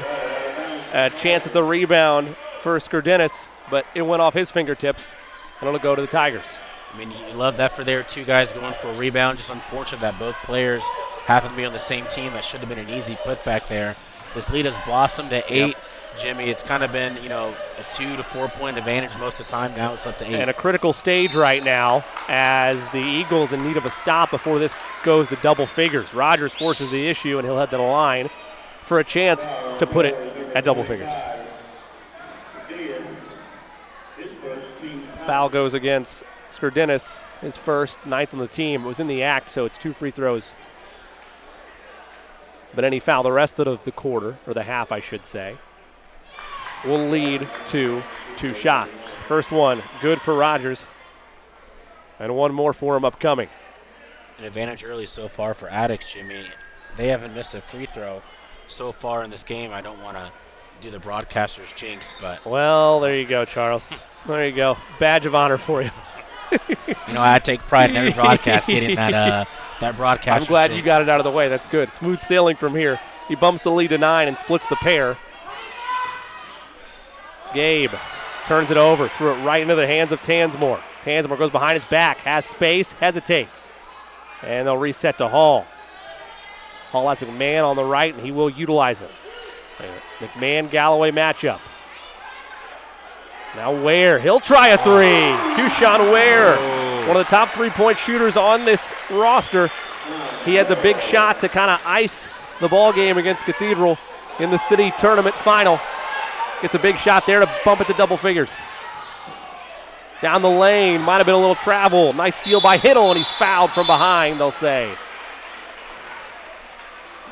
A chance at the rebound for Skurdinis, but it went off his fingertips, and it'll go to the Tigers. I mean, you love that for their two guys going for a rebound. Just unfortunate that both players happen to be on the same team. That should have been an easy putback there. This lead has blossomed to 8. Yep. Jimmy, it's kind of been, a 2 to 4 point advantage most of the time. Now it's up to 8. And a critical stage right now as the Eagles in need of a stop before this goes to double figures. Rogers forces the issue, and he'll head to the line for a chance to put it at double figures. Foul goes against Skurdinis, his first, 9th on the team. It was in the act, so it's 2 free throws. But any foul the rest of the quarter, or the half, I should say, will lead to 2 shots. First one, good for Rogers. And one more for him upcoming. An advantage early so far for Attucks, Jimmy. They haven't missed a free throw so far in this game. I don't want to do the broadcaster's jinx, but... Well, there you go, Charles. There you go. Badge of honor for you. I take pride in every broadcast getting that broadcast. I'm glad you got it out of the way. That's good. Smooth sailing from here. He bumps the lead to 9 and splits the pair. Gabe turns it over, threw it right into the hands of Tansmore. Tansmore goes behind his back, has space, hesitates. And they'll reset to Hall. Hall has McMahon on the right, and he will utilize it. McMahon-Galloway matchup. Now Ware, he'll try a 3. Kushan Ware, one of the top 3-point shooters on this roster. He had the big shot to kind of ice the ball game against Cathedral in the city tournament final. Gets a big shot there to bump it to double figures. Down the lane, might have been a little travel. Nice steal by Hiddle, and he's fouled from behind, they'll say.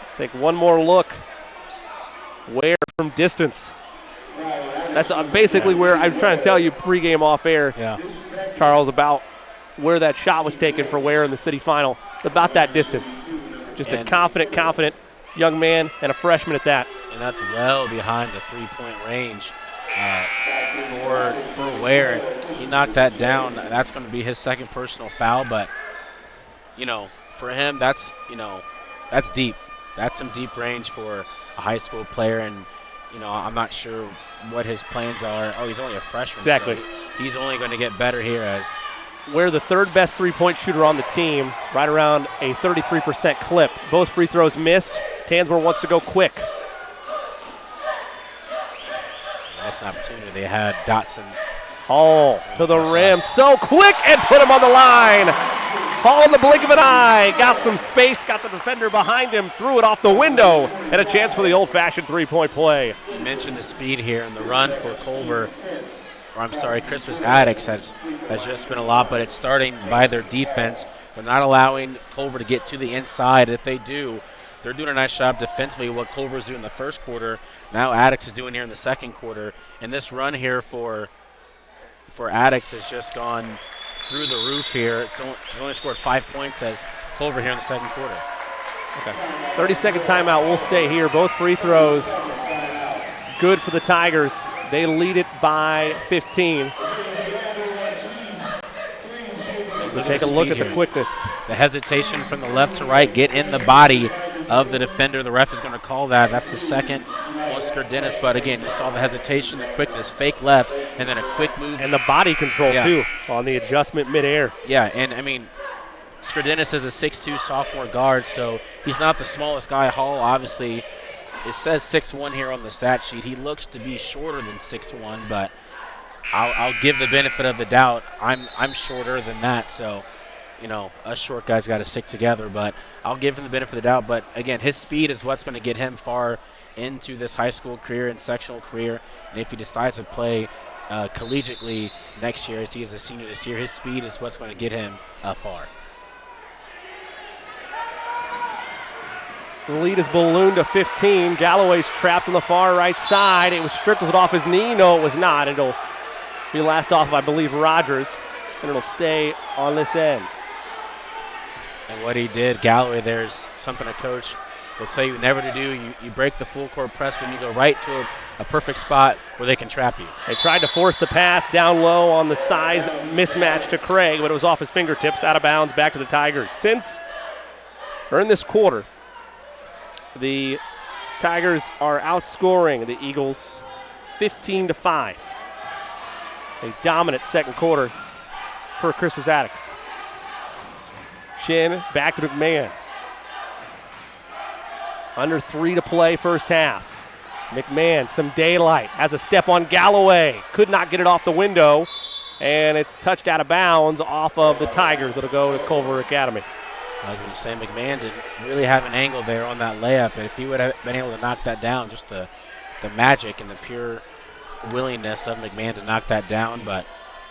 Let's take one more look. Ware from distance. That's basically where I'm trying to tell you pregame off air, Charles, about where that shot was taken for Ware in the city final. About that distance. Just a confident young man and a freshman at that. And that's well behind the 3-point range for Ware. He knocked that down. That's going to be his second personal foul, but, for him, that's deep. That's some deep range for a high school player, and, I'm not sure what his plans are. Oh, he's only a freshman. Exactly. So he's only going to get better here as Ware the third best 3-point shooter on the team, right around a 33% clip. Both free throws missed. Tansmore wants to go quick. Nice opportunity. They had Dotson. Hall to the rim. So quick, and put him on the line. Hall in the blink of an eye. Got some space, got the defender behind him, threw it off the window, and a chance for the old-fashioned 3-point play. You mentioned the speed here, and the run for Crispus Attucks has just been a lot, but it's starting by their defense. They're not allowing Culver to get to the inside. If they do, they're doing a nice job defensively, what Culver was doing in the first quarter. Now Attucks is doing here in the second quarter. And this run here for Attucks has just gone through the roof here. So they only scored 5 points as Culver here in the second quarter. Okay. 30-second timeout. We'll stay here. Both free throws good for the Tigers. They lead it by 15. We'll take a look at the quickness. The hesitation from the left to right, get in the body of the defender. The ref is going to call that. That's the second on Skurdinis. But again, you saw the hesitation, the quickness, fake left, and then a quick move. And the body control, too, on the adjustment midair. Yeah, and I mean, Skurdinis is a 6'2 sophomore guard, so he's not the smallest guy. Hall, obviously, it says 6'1 here on the stat sheet. He looks to be shorter than 6'1, but I'll give the benefit of the doubt. I'm shorter than that, so us short guys got to stick together. But I'll give him the benefit of the doubt. But again, his speed is what's going to get him far into this high school career and sectional career. And if he decides to play collegiately next year, as he is a senior this year, his speed is what's going to get him far. The lead is ballooned to 15. Galloway's trapped on the far right side. It was stripped with it off his knee. No, it was not. It'll be last off, I believe, Rogers, and it'll stay on this end. And what he did, Galloway, there's something a coach will tell you never to do. You break the full court press when you go right to a perfect spot where they can trap you. They tried to force the pass down low on the size mismatch to Craig, but it was off his fingertips, out of bounds, back to the Tigers. In this quarter, the Tigers are outscoring the Eagles 15-5. A dominant second quarter for Crispus Attucks. Chin back to McMahon. Under 3 to play first half. McMahon, some daylight, has a step on Galloway. Could not get it off the window, and it's touched out of bounds off of the Tigers. It'll go to Culver Academy. I was going to say, McMahon didn't really have an angle there on that layup, and if he would have been able to knock that down, just the magic and the pure willingness of McMahon to knock that down, but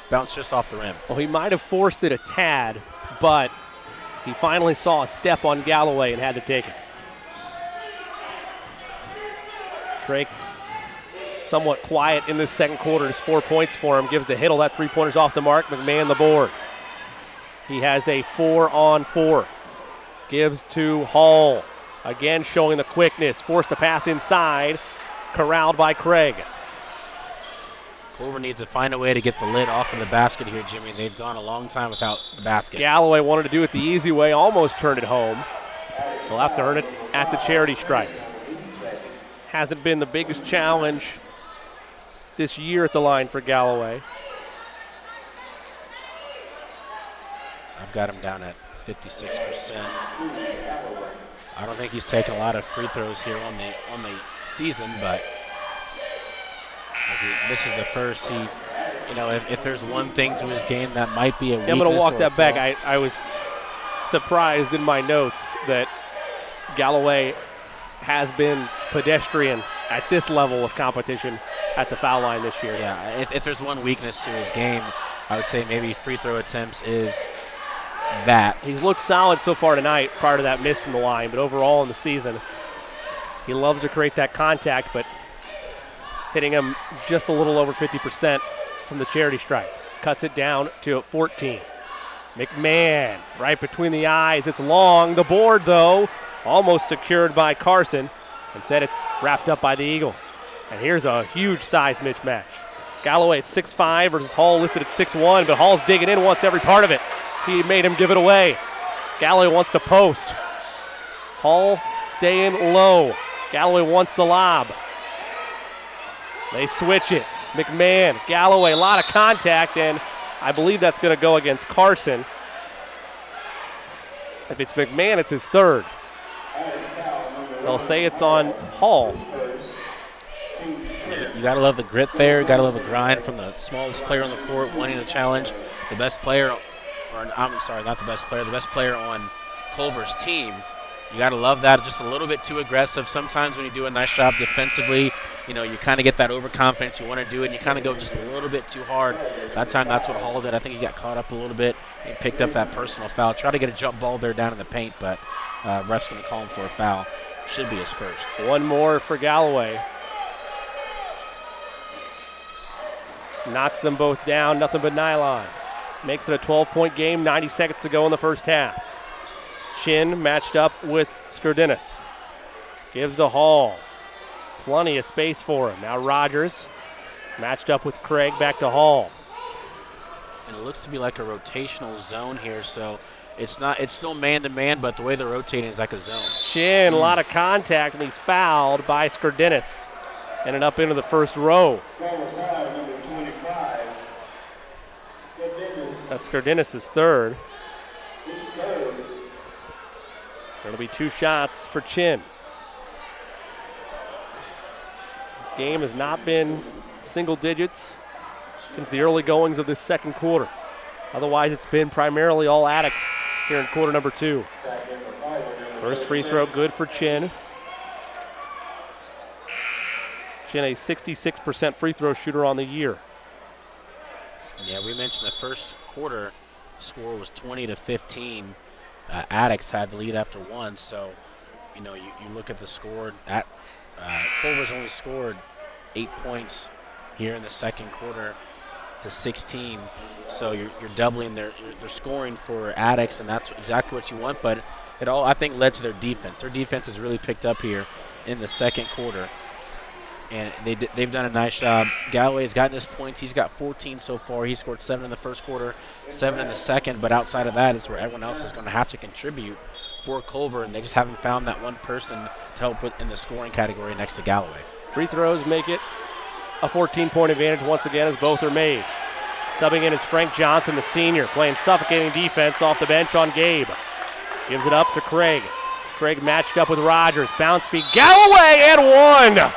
bounced just off the rim. Well, he might have forced it a tad, but he finally saw a step on Galloway and had to take it. Drake somewhat quiet in this second quarter. Just 4 points for him. Gives the Hiddle. That three-pointer's off the mark. McMahon the board. He has a 4-on-4. Gives to Hall. Again showing the quickness. Forced the pass inside. Corralled by Craig. Culver needs to find a way to get the lid off of the basket here, Jimmy. They've gone a long time without the basket. Galloway wanted to do it the easy way. Almost turned it home. He'll have to earn it at the charity stripe. Hasn't been the biggest challenge this year at the line for Galloway. I've got him down at 56%. I don't think he's taken a lot of free throws here on the season, but this is the first. If there's one thing to his game that might be a weakness. I'm going to walk that flaw. back. I was surprised in my notes that Galloway has been pedestrian at this level of competition at the foul line this year. Yeah, if there's one weakness to his game, I would say maybe free throw attempts is that. He's looked solid so far tonight prior to that miss from the line, but overall in the season, he loves to create that contact, but hitting him just a little over 50% from the charity stripe. Cuts it down to 14. McMahon right between the eyes. It's long. The board, though, almost secured by Carson. Instead, it's wrapped up by the Eagles. And here's a huge size mismatch. Galloway at 6'5" versus Hall listed at 6'1", but Hall's digging in, wants every part of it. He made him give it away. Galloway wants to post. Hall staying low. Galloway wants the lob. They switch it. McMahon, Galloway, a lot of contact, and I believe that's going to go against Carson. If it's McMahon, it's his third. They'll say it's on Hall. You got to love the grit there. You got to love the grind from the smallest player on the court wanting to challenge the best player, or I'm sorry, not the best player on Culver's team. You got to love that. Just a little bit too aggressive. Sometimes when you do a nice job defensively, you kind of get that overconfidence. You want to do it, and you kind of go just a little bit too hard. That time, that's what Hall did. I think he got caught up a little bit. He picked up that personal foul. Tried to get a jump ball there down in the paint, but ref's going to call him for a foul. Should be his first. One more for Galloway. Knocks them both down, nothing but nylon. Makes it a 12-point game, 90 seconds to go in the first half. Chin matched up with Skurdinis. Gives to Hall. Plenty of space for him. Now Rogers matched up with Craig, back to Hall. And it looks to be like a rotational zone here, so it's still man-to-man, but the way they're rotating is like a zone. Chin, a lot of contact, and he's fouled by Skurdinis. Ended up into the first row. That's Skurdinis' third. There'll be 2 shots for Chin. This game has not been single digits since the early goings of this second quarter. Otherwise, it's been primarily all Attucks here in quarter number 2. First free throw good for Chin. Chin, a 66% free throw shooter on the year. Yeah, we mentioned the first quarter score was 20-15. Attucks had the lead after 1, so you look at the score. Culver's only scored 8 points here in the second quarter to 16. So you're doubling their scoring for Attucks, and that's exactly what you want. But it all, I think, led to their defense. Their defense has really picked up here in the second quarter, and they've done a nice job. Galloway's gotten his points. He's got 14 so far. He scored 7 in the first quarter, 7 in the second. But outside of that, it's where everyone else is going to have to contribute for Culver, and they just haven't found that one person to help in the scoring category next to Galloway. Free throws make it a 14-point advantage once again as both are made. Subbing in is Frank Johnson, the senior, playing suffocating defense off the bench on Gabe. Gives it up to Craig. Craig matched up with Rogers. Bounce feed. Galloway and one!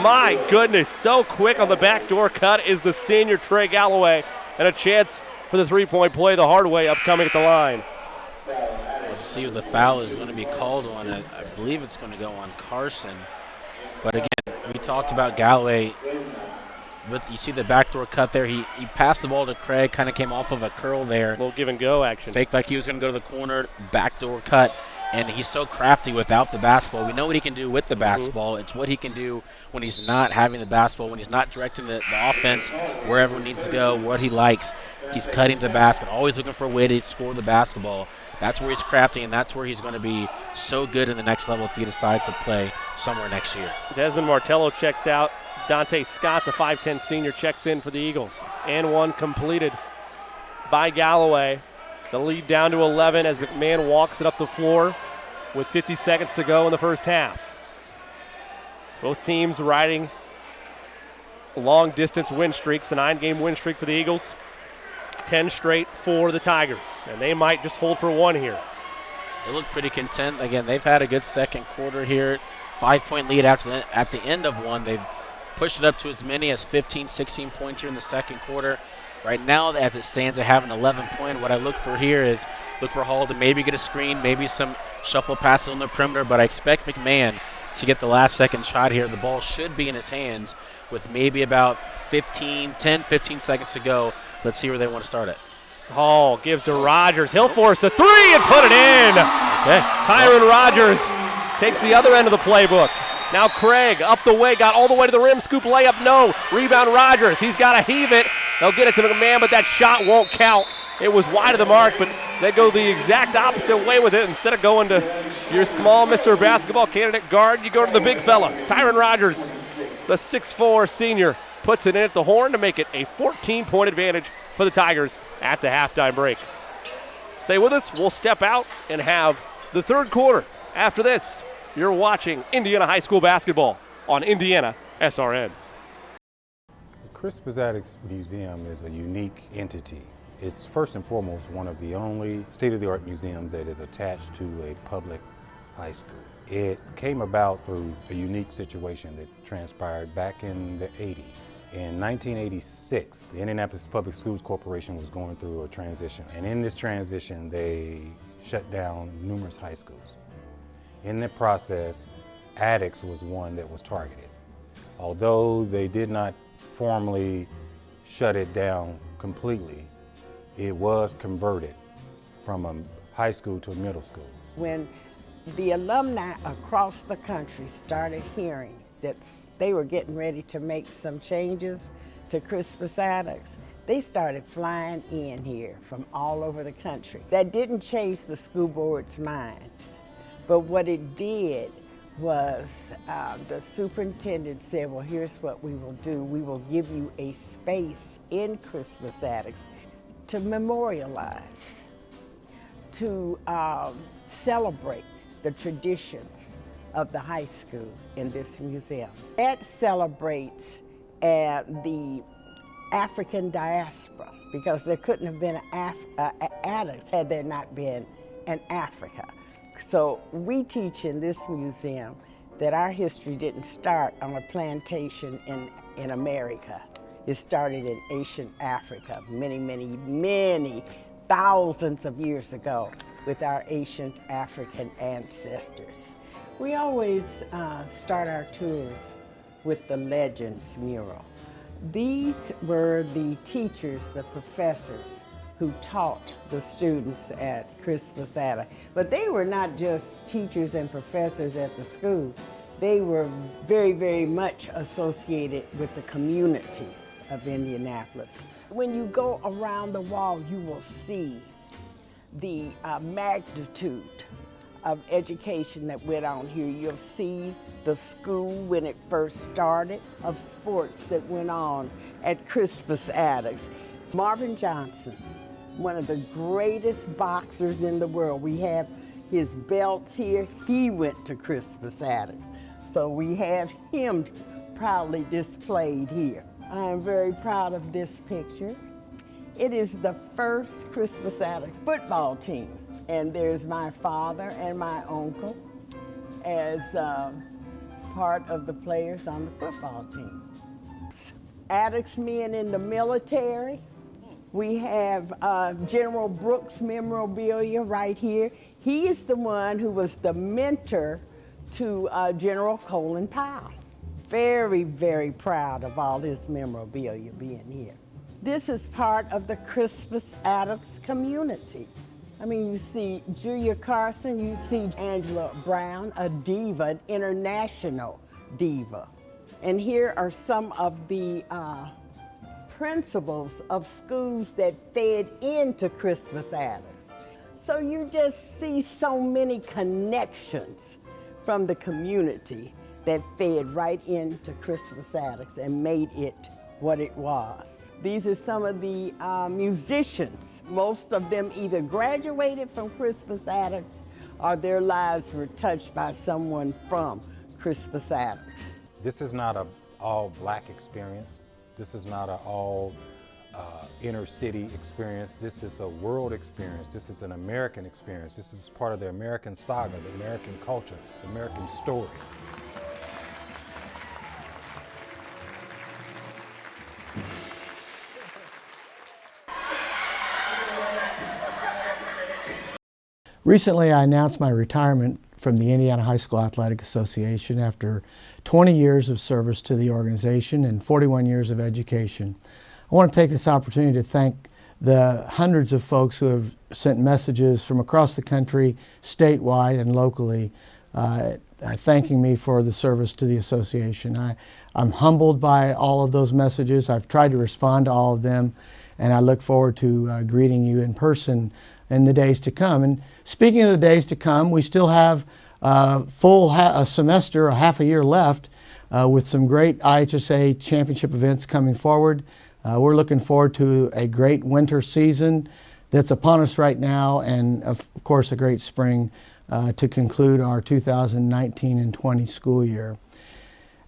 My goodness, so quick on the backdoor cut is the senior Trey Galloway. And a chance for the three-point play the hard way upcoming at the line. Let's see if the foul is going to be called on it. I believe it's going to go on Carson. But again, we talked about Galloway. You see the backdoor cut there. He passed the ball to Craig, kind of came off of a curl there. A little give and go action. Faked like he was going to go to the corner, backdoor cut. And he's so crafty without the basketball. We know what he can do with the basketball. It's what he can do when he's not having the basketball, when he's not directing the offense wherever it needs to go, what he likes. He's cutting the basket, always looking for a way to score the basketball. That's where he's crafty, and that's where he's going to be so good in the next level if he decides to play somewhere next year. Desmond Martello checks out. Dante Scott, the 5'10 senior, checks in for the Eagles. And one completed by Galloway. The lead down to 11 as McMahon walks it up the floor with 50 seconds to go in the first half. Both teams riding long-distance win streaks, a 9-game win streak for the Eagles, 10 straight for the Tigers, and they might just hold for one here. They look pretty content. Again, they've had a good second quarter here. 5-point lead at the end of one. They've pushed it up to as many as 15, 16 points here in the second quarter. Right now, as it stands, they have an 11-point. What I look for here is look for Hall to maybe get a screen, maybe some shuffle passes on the perimeter, but I expect McMahon to get the last-second shot here. The ball should be in his hands with maybe about 10, 15 seconds to go. Let's see where they want to start it. Hall gives to Rogers. He'll force a three and put it in. Okay. Tyron Rogers takes the other end of the playbook. Now Craig up the way, got all the way to the rim, scoop layup, no. Rebound Rogers, he's got to heave it. They'll get it to McMahon, but that shot won't count. It was wide of the mark, but they go the exact opposite way with it. Instead of going to your small Mr. Basketball candidate guard, you go to the big fella. Tyron Rogers, the 6'4 senior, puts it in at the horn to make it a 14-point advantage for the Tigers at the halftime break. Stay with us. We'll step out and have the third quarter. After this, you're watching Indiana High School basketball on Indiana SRN. The Crispus Attucks Museum is a unique entity. It's first and foremost one of the only state-of-the-art museums that is attached to a public high school. It came about through a unique situation that transpired back in the 80s. In 1986, the Indianapolis Public Schools Corporation was going through a transition. And in this transition, they shut down numerous high schools. In the process, Attucks was one that was targeted. Although they did not formally shut it down completely, it was converted from a high school to a middle school. When the alumni across the country started hearing that they were getting ready to make some changes to Crispus Attucks, they started flying in here from all over the country. That didn't change the school board's minds. But what it did was the superintendent said, well, here's what we will do. We will give you a space in Crispus Attucks to memorialize, to celebrate the traditions of the high school in this museum. That celebrates the African diaspora, because there couldn't have been an Attucks had there not been an Africa. So we teach in this museum that our history didn't start on a plantation in America. It started in ancient Africa many, many, many thousands of years ago with our ancient African ancestors. We always start our tours with the Legends mural. These were the teachers, the professors, who taught the students at Crispus Attucks. But they were not just teachers and professors at the school. They were very, very much associated with the community of Indianapolis. When you go around the wall, you will see the magnitude of education that went on here. You'll see the school when it first started, of sports that went on at Crispus Attucks. Marvin Johnson one of the greatest boxers in the world. We have his belts here. He went to Crispus Attucks. So we have him proudly displayed here. I am very proud of this picture. It is the first Crispus Attucks football team. And there's my father and my uncle as part of the players on the football team. Attucks men in the military. We have General Brooks memorabilia right here. He is the one who was the mentor to General Colin Powell. Very, very proud of all his memorabilia being here. This is part of the Crispus Attucks community. I mean, you see Julia Carson, you see Angela Brown, a diva, an international diva. And here are some of the principals of schools that fed into Crispus Attucks. So you just see so many connections from the community that fed right into Crispus Attucks and made it what it was. These are some of the musicians. Most of them either graduated from Crispus Attucks or their lives were touched by someone from Crispus Attucks. This is not an all-black experience. This is not an all inner city experience. This is a world experience. This is an American experience. This is part of the American saga, the American culture, the American story. Recently, I announced my retirement from the Indiana High School Athletic Association after 20 years of service to the organization and 41 years of education. I want to take this opportunity to thank the hundreds of folks who have sent messages from across the country, statewide and locally, thanking me for the service to the association. I'm humbled by all of those messages. I've tried to respond to all of them, and I look forward to greeting you in person in the days to come. And speaking of the days to come, we still have a semester, a half a year left with some great IHSAA championship events coming forward. We're looking forward to a great winter season that's upon us right now, and of course a great spring to conclude our 2019 and 20 school year.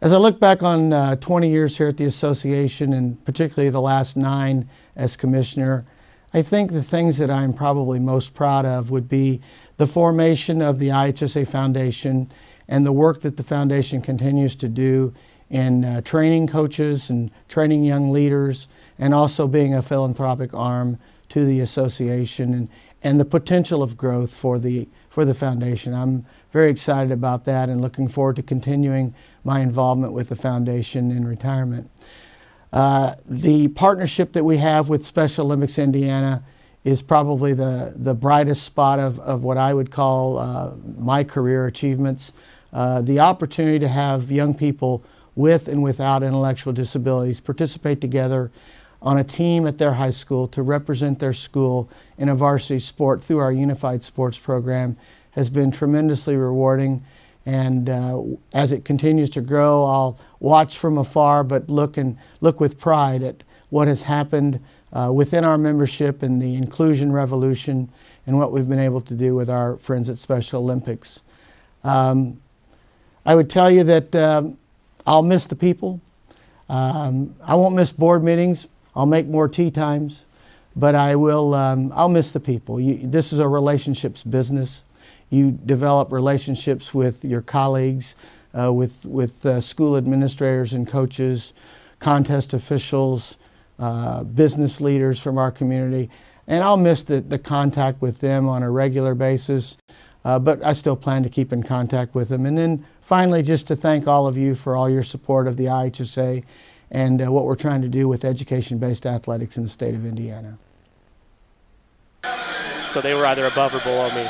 As I look back on 20 years here at the association, and particularly the last 9 as commissioner, I think the things that I'm probably most proud of would be the formation of the IHSAA Foundation and the work that the foundation continues to do in training coaches and training young leaders, and also being a philanthropic arm to the association, and the potential of growth for the foundation. I'm very excited about that and looking forward to continuing my involvement with the foundation in retirement. The partnership that we have with Special Olympics Indiana is probably the brightest spot of what I would call my career achievements. The opportunity to have young people with and without intellectual disabilities participate together on a team at their high school to represent their school in a varsity sport through our unified sports program has been tremendously rewarding. And as it continues to grow, I'll watch from afar, but look with pride at what has happened within our membership and the inclusion revolution and what we've been able to do with our friends at Special Olympics. I would tell you that I'll miss the people. I won't miss board meetings. I'll make more tea times, but I'll miss the people. This is a relationships business. You develop relationships with your colleagues, with school administrators and coaches, contest officials, business leaders from our community. And I'll miss the contact with them on a regular basis, but I still plan to keep in contact with them. And then finally, just to thank all of you for all your support of the IHSAA and what we're trying to do with education-based athletics in the state of Indiana. So they were either above or below me.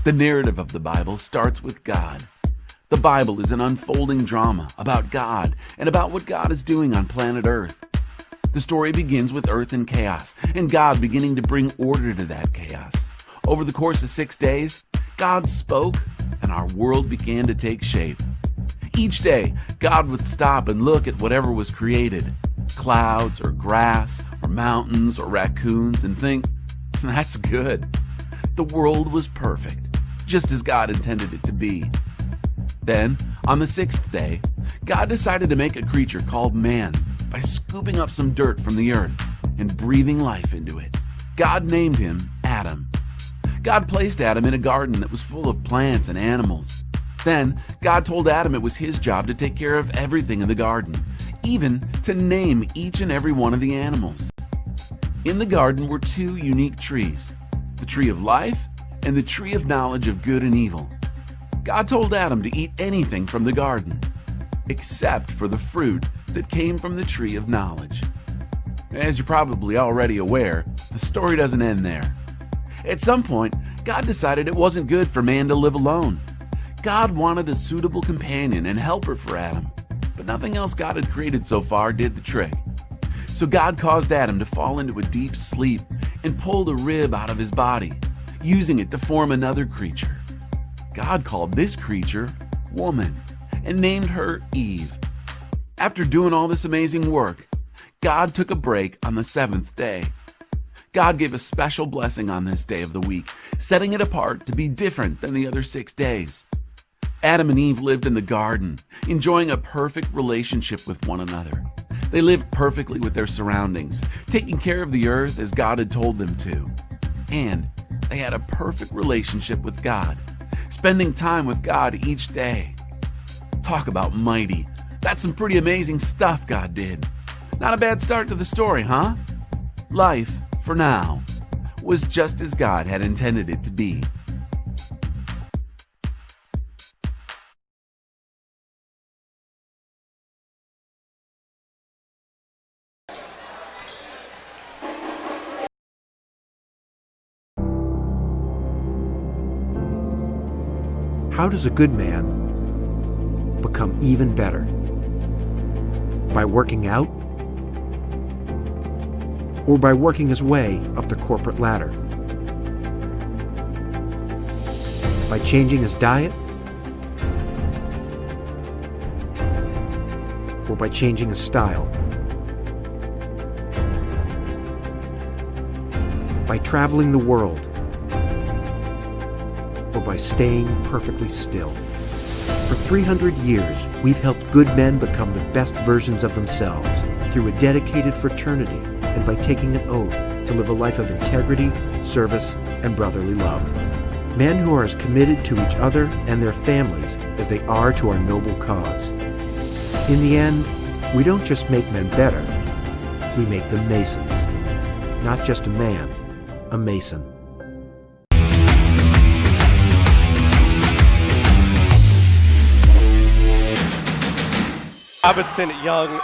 The narrative of the Bible starts with God. The Bible is an unfolding drama about God and about what God is doing on planet Earth. The story begins with Earth in chaos and God beginning to bring order to that chaos. Over the course of 6 days, God spoke and our world began to take shape. Each day, God would stop and look at whatever was created. clouds or grass or mountains or raccoons, and think, that's good. The world was perfect, just as God intended it to be. Then, on the 6th day, God decided to make a creature called man by scooping up some dirt from the earth and breathing life into it. God named him Adam. God placed Adam in a garden that was full of plants and animals. Then, God told Adam it was his job to take care of everything in the garden, even to name each and every one of the animals. In the garden were 2 unique trees, the tree of life and the tree of knowledge of good and evil. God told Adam to eat anything from the garden, except for the fruit that came from the tree of knowledge. As you're probably already aware, the story doesn't end there. At some point, God decided it wasn't good for man to live alone. God wanted a suitable companion and helper for Adam, but nothing else God had created so far did the trick. So God caused Adam to fall into a deep sleep and pulled a rib out of his body, using it to form another creature. God called this creature woman and named her Eve. After doing all this amazing work, God took a break on the 7th day. God gave a special blessing on this day of the week, setting it apart to be different than the other 6 days. Adam and Eve lived in the garden, enjoying a perfect relationship with one another. They lived perfectly with their surroundings, taking care of the earth as God had told them to. And they had a perfect relationship with God, spending time with God each day. Talk about mighty. That's some pretty amazing stuff God did. Not a bad start to the story, huh? Life, for now, was just as God had intended it to be. How does a good man become even better? By working out? Or by working his way up the corporate ladder? By changing his diet? Or by changing his style? By traveling the world? Or by staying perfectly still? For 300 years, we've helped good men become the best versions of themselves through a dedicated fraternity and by taking an oath to live a life of integrity, service, and brotherly love. Men who are as committed to each other and their families as they are to our noble cause. In the end, we don't just make men better, we make them masons. Not just a man, a mason. Robinson, Young,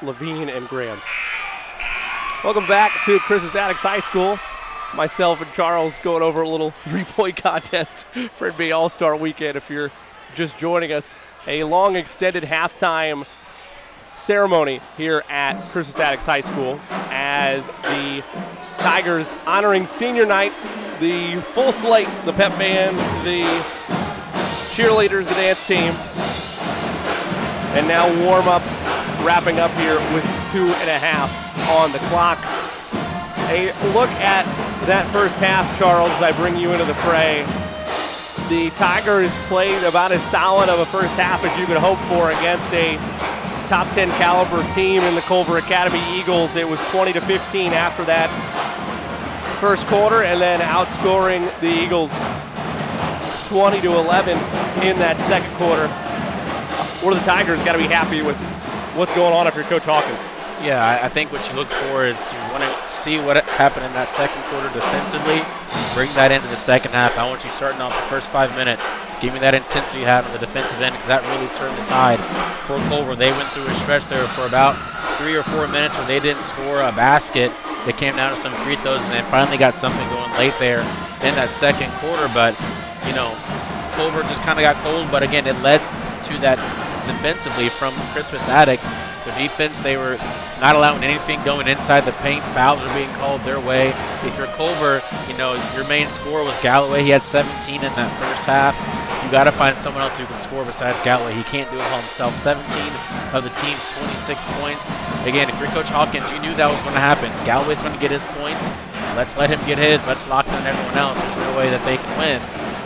Levine, and Graham. Welcome back to Crispus Attucks High School. Myself and Charles going over a little 3-point contest for NBA All-Star Weekend. If you're just joining us, a long extended halftime ceremony here at Crispus Attucks High School as the Tigers honoring senior night, the full slate, the pep band, the cheerleaders, the dance team. And now warm-ups wrapping up here with 2.5 on the clock. A look at that first half, Charles, as I bring you into the fray. The Tigers played about as solid of a first half as you could hope for against a top 10 caliber team in the Culver Academy Eagles. It was 20-15 after that first quarter, and then outscoring the Eagles 20-11 in that second quarter. Or the Tigers got to be happy with what's going on if you're Coach Hawkins. Yeah, I think what you look for is you want to see what happened in that second quarter defensively, bring that into the second half. I want you starting off the first 5 minutes. Give me that intensity you had on the defensive end, because that really turned the tide for Culver. They went through a stretch there for about 3 or 4 minutes where they didn't score a basket. They came down to some free throws and then finally got something going late there in that second quarter. But, you know, Culver just kind of got cold. But, again, it led to that defensively from Crispus Attucks. The defense, they were not allowing anything going inside the paint. Fouls were being called their way. If you're Culver, you know, your main scorer was Galloway. He had 17 in that first half. You got to find someone else who can score besides Galloway. He can't do it all himself. 17 of the team's 26 points. Again, if you're Coach Hawkins, you knew that was going to happen. Galloway's going to get his points. Let's let him get his. Let's lock down everyone else. There's no way that they can win.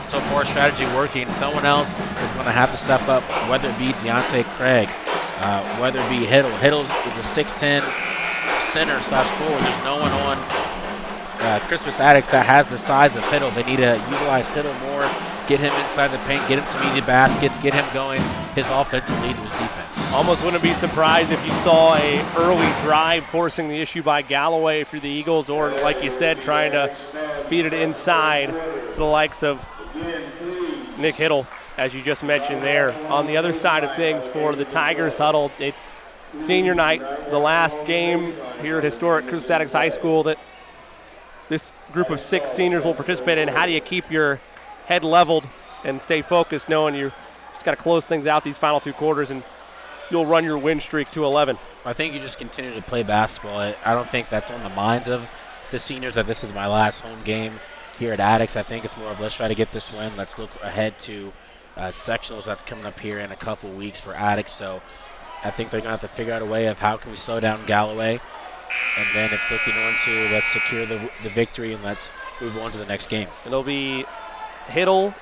So far, strategy working. Someone else is going to have to step up, whether it be Deontay Craig, whether it be Hiddle. Hiddle is a 6'10 center / forward. There's no one on Crispus Attucks that has the size of Hiddle. They need to utilize Hiddle more, get him inside the paint, get him some easy baskets, get him going. His offensive lead was defense. Almost wouldn't be surprised if you saw a early drive forcing the issue by Galloway for the Eagles, or like you said, trying to feed it inside to the likes of Nick Hiddle, as you just mentioned there. On the other side of things for the Tigers huddle, it's senior night, the last game here at historic Crispus Attucks High School that this group of 6 seniors will participate in. How do you keep your head leveled and stay focused, knowing you just got to close things out these final 2 quarters and you'll run your win streak to 11? I think you just continue to play basketball. I don't think that's on the minds of the seniors that this is my last home game here at Attucks. I think it's more of let's try to get this win. Let's look ahead to sectionals that's coming up here in a couple weeks for Attucks. So I think they're going to have to figure out a way of how can we slow down Galloway. And then it's looking on to let's secure the victory and let's move on to the next game. It'll be Hiddle,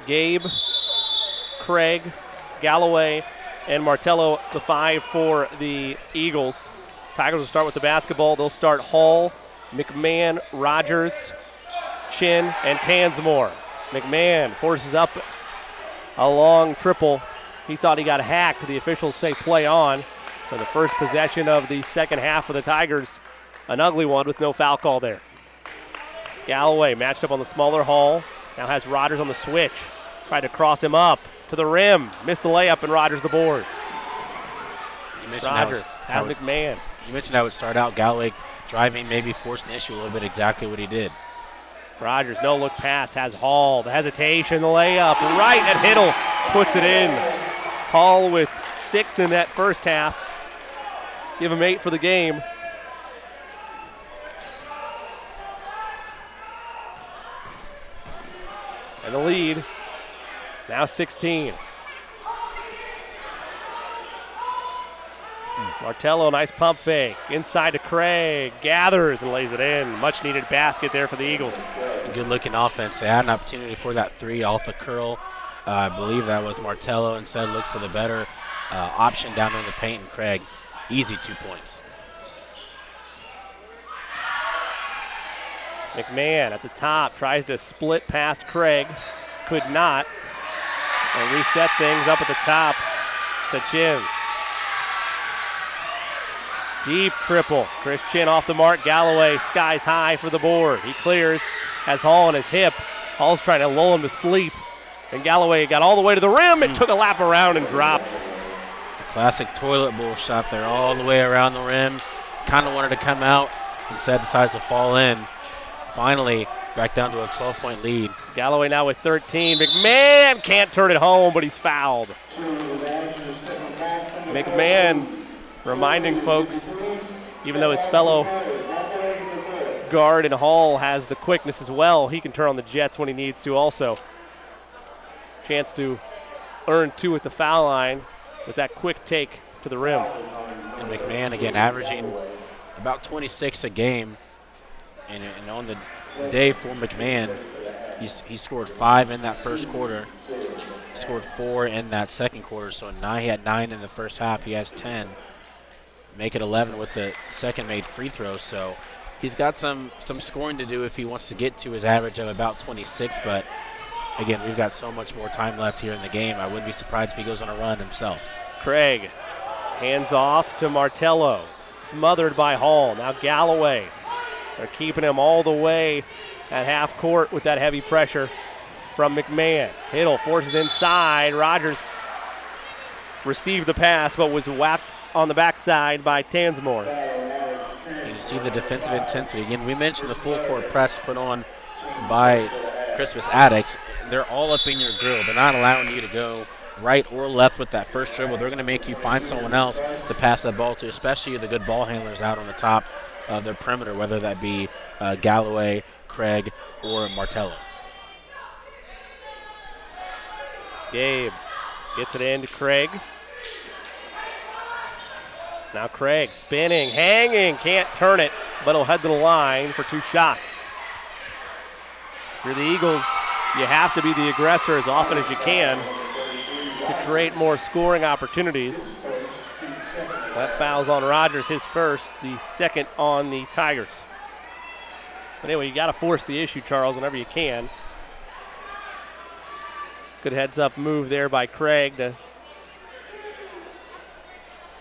Gabe, Craig, Galloway, and Martello, the 5 for the Eagles. Tigers will start with the basketball. They'll start Hall, McMahon, Rogers, Chin, and Tansmore. McMahon forces up a long triple. He thought he got hacked. The officials say play on. So the first possession of the second half for the Tigers, an ugly one with no foul call there. Galloway matched up on the smaller Hall. Now has Rogers on the switch. Tried to cross him up to the rim. Missed the layup, and Rogers the board. Rogers has McMahon. You mentioned how it would start out. Galloway driving, maybe forcing the issue a little bit, exactly what he did. Rogers, no look pass, has Hall. The hesitation, the layup, right at Hiddle, puts it in. Hall with 6 in that first half. Give him 8 for the game. And the lead, now 16. Martello, nice pump fake. Inside to Craig. Gathers and lays it in. Much needed basket there for the Eagles. Good looking offense. They had an opportunity for that 3 off the curl. I believe that was Martello. Instead looked for the better option down in the paint, and Craig, easy 2 points. McMahon at the top tries to split past Craig. Could not. And reset things up at the top to Chin. Deep triple. Chris Chin off the mark. Galloway skies high for the board. He clears, has Hall on his hip. Hall's trying to lull him to sleep. And Galloway got all the way to the rim and took a lap around and dropped. The classic toilet bowl shot there all the way around the rim. Kind of wanted to come out. Instead decides to fall in. Finally back down to a 12-point lead. Galloway now with 13. McMahon can't turn it home, but he's fouled. McMahon reminding folks, even though his fellow guard in Hall has the quickness as well, he can turn on the Jets when he needs to also. Chance to earn 2 at the foul line with that quick take to the rim. And McMahon, again, averaging about 26 a game. And on the day for McMahon, he scored 5 in that first quarter. He scored 4 in that second quarter. So he had 9 in the first half. He has 10. Make it 11 with the second made free throw. So he's got some scoring to do if he wants to get to his average of about 26. But, again, we've got so much more time left here in the game. I wouldn't be surprised if he goes on a run himself. Craig hands off to Martello. Smothered by Hall. Now Galloway. They're keeping him all the way at half court with that heavy pressure from McMahon. Hiddle forces inside. Rogers received the pass but was whacked on the backside by Tansmore. And you see the defensive intensity. Again, we mentioned the full court press put on by Crispus Attucks. They're all up in your grill. They're not allowing you to go right or left with that first dribble. They're going to make you find someone else to pass that ball to, especially the good ball handlers out on the top of their perimeter, whether that be Galloway, Craig, or Martello. Gabe gets it in to Craig. Now Craig spinning, hanging, can't turn it, but he'll head to the line for 2 shots. For the Eagles, you have to be the aggressor as often as you can to create more scoring opportunities. That foul's on Rogers, his first, the second on the Tigers. But anyway, you got to force the issue, Charles, whenever you can. Good heads-up move there by Craig to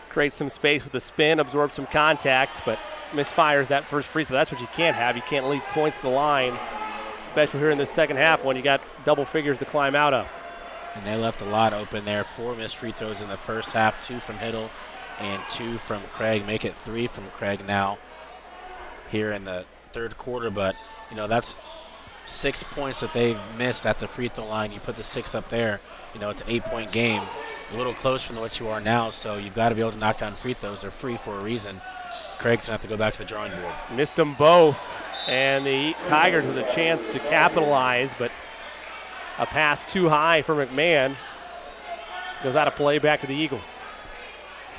create some space with the spin, absorb some contact, but misfires that first free throw. That's what you can't have. You can't leave points to the line, especially here in the second half when you got double figures to climb out of. And they left a lot open there. 4 missed free throws in the first half, 2 from Hiddle and 2 from Craig. Make it 3 from Craig now here in the third quarter. But, you know, that's 6 points that they've missed at the free throw line. You put the 6 up there, you know, it's an 8-point game. A little closer than what you are now, so you've got to be able to knock down free throws. They're free for a reason. Craig's going to have to go back to the drawing board. Missed them both, and the Tigers with a chance to capitalize, but a pass too high for McMahon. Goes out of play back to the Eagles.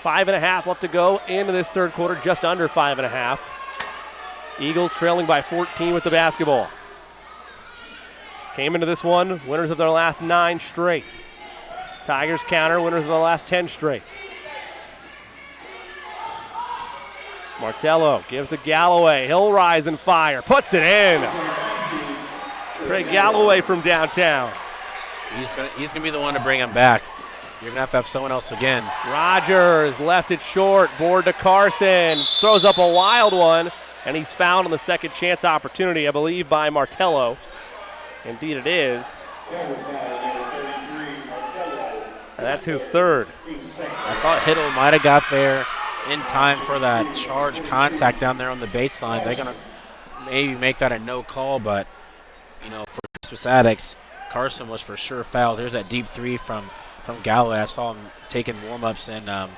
5.5 left to go into this third quarter, just under 5.5. Eagles trailing by 14 with the basketball. Came into this one, winners of their last 9 straight. Tigers counter, winners of the last 10 straight. Martello gives to Galloway. He'll rise and fire. Puts it in. Craig Galloway from downtown. He's gonna be the one to bring him back. You're going to have someone else again. Rogers left it short. Board to Carson. Throws up a wild one, and he's fouled on the second chance opportunity, I believe, by Martello. Indeed it is. And that's his third. I thought Hiddle might have got there in time for that charge contact down there on the baseline. They're going to maybe make that a no call, but, you know, for Crispus Attucks, Carson was for sure fouled. There's that deep 3 from Galloway. I saw him taking warm-ups in the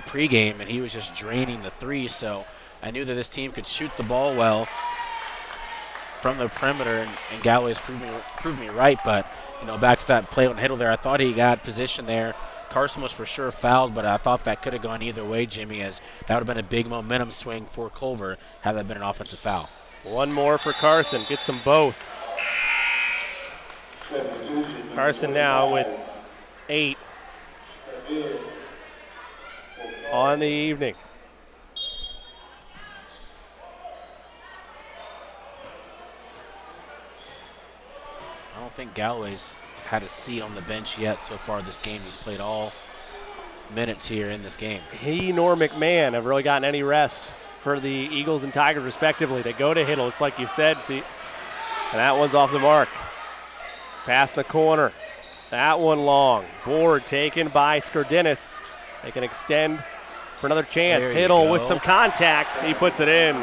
pregame, and he was just draining the 3, so I knew that this team could shoot the ball well from the perimeter, and Galloway's proved me right, but, you know, back to that play on Hiddle there, I thought he got position there. Carson was for sure fouled, but I thought that could have gone either way, Jimmy, as that would have been a big momentum swing for Culver had that been an offensive foul. One more for Carson. Gets them both. Carson now with 8 on the evening. I don't think Galloway's had a seat on the bench yet so far this game. He's played all minutes here in this game. He nor McMahon have really gotten any rest for the Eagles and Tigers respectively. They go to Hiddle. It's like you said, see, and that one's off the mark. Past the corner. That one long. Board taken by Skardinis. They can extend for another chance. Hiddle with some contact. He puts it in.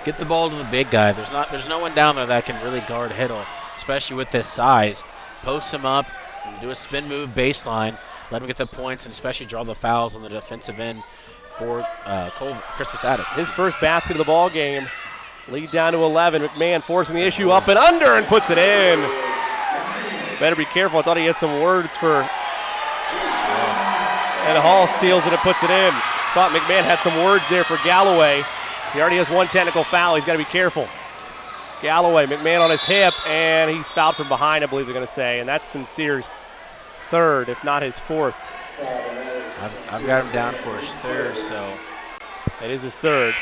Get the ball to the big guy. There's no one down there that can really guard Hiddle, especially with this size. Post him up, do a spin move baseline, let him get the points, and especially draw the fouls on the defensive end for Crispus Attucks. His first basket of the ball game. Lead down to 11. McMahon forcing the issue up and under and puts it in. Better be careful. I thought he had some words for. And Hall steals it and puts it in. Thought McMahon had some words there for Galloway. He already has one technical foul. He's got to be careful. Galloway, McMahon on his hip, and he's fouled from behind, I believe they're going to say. And that's Sincere's third, if not his fourth. I've got him down for his third, so. It is his third.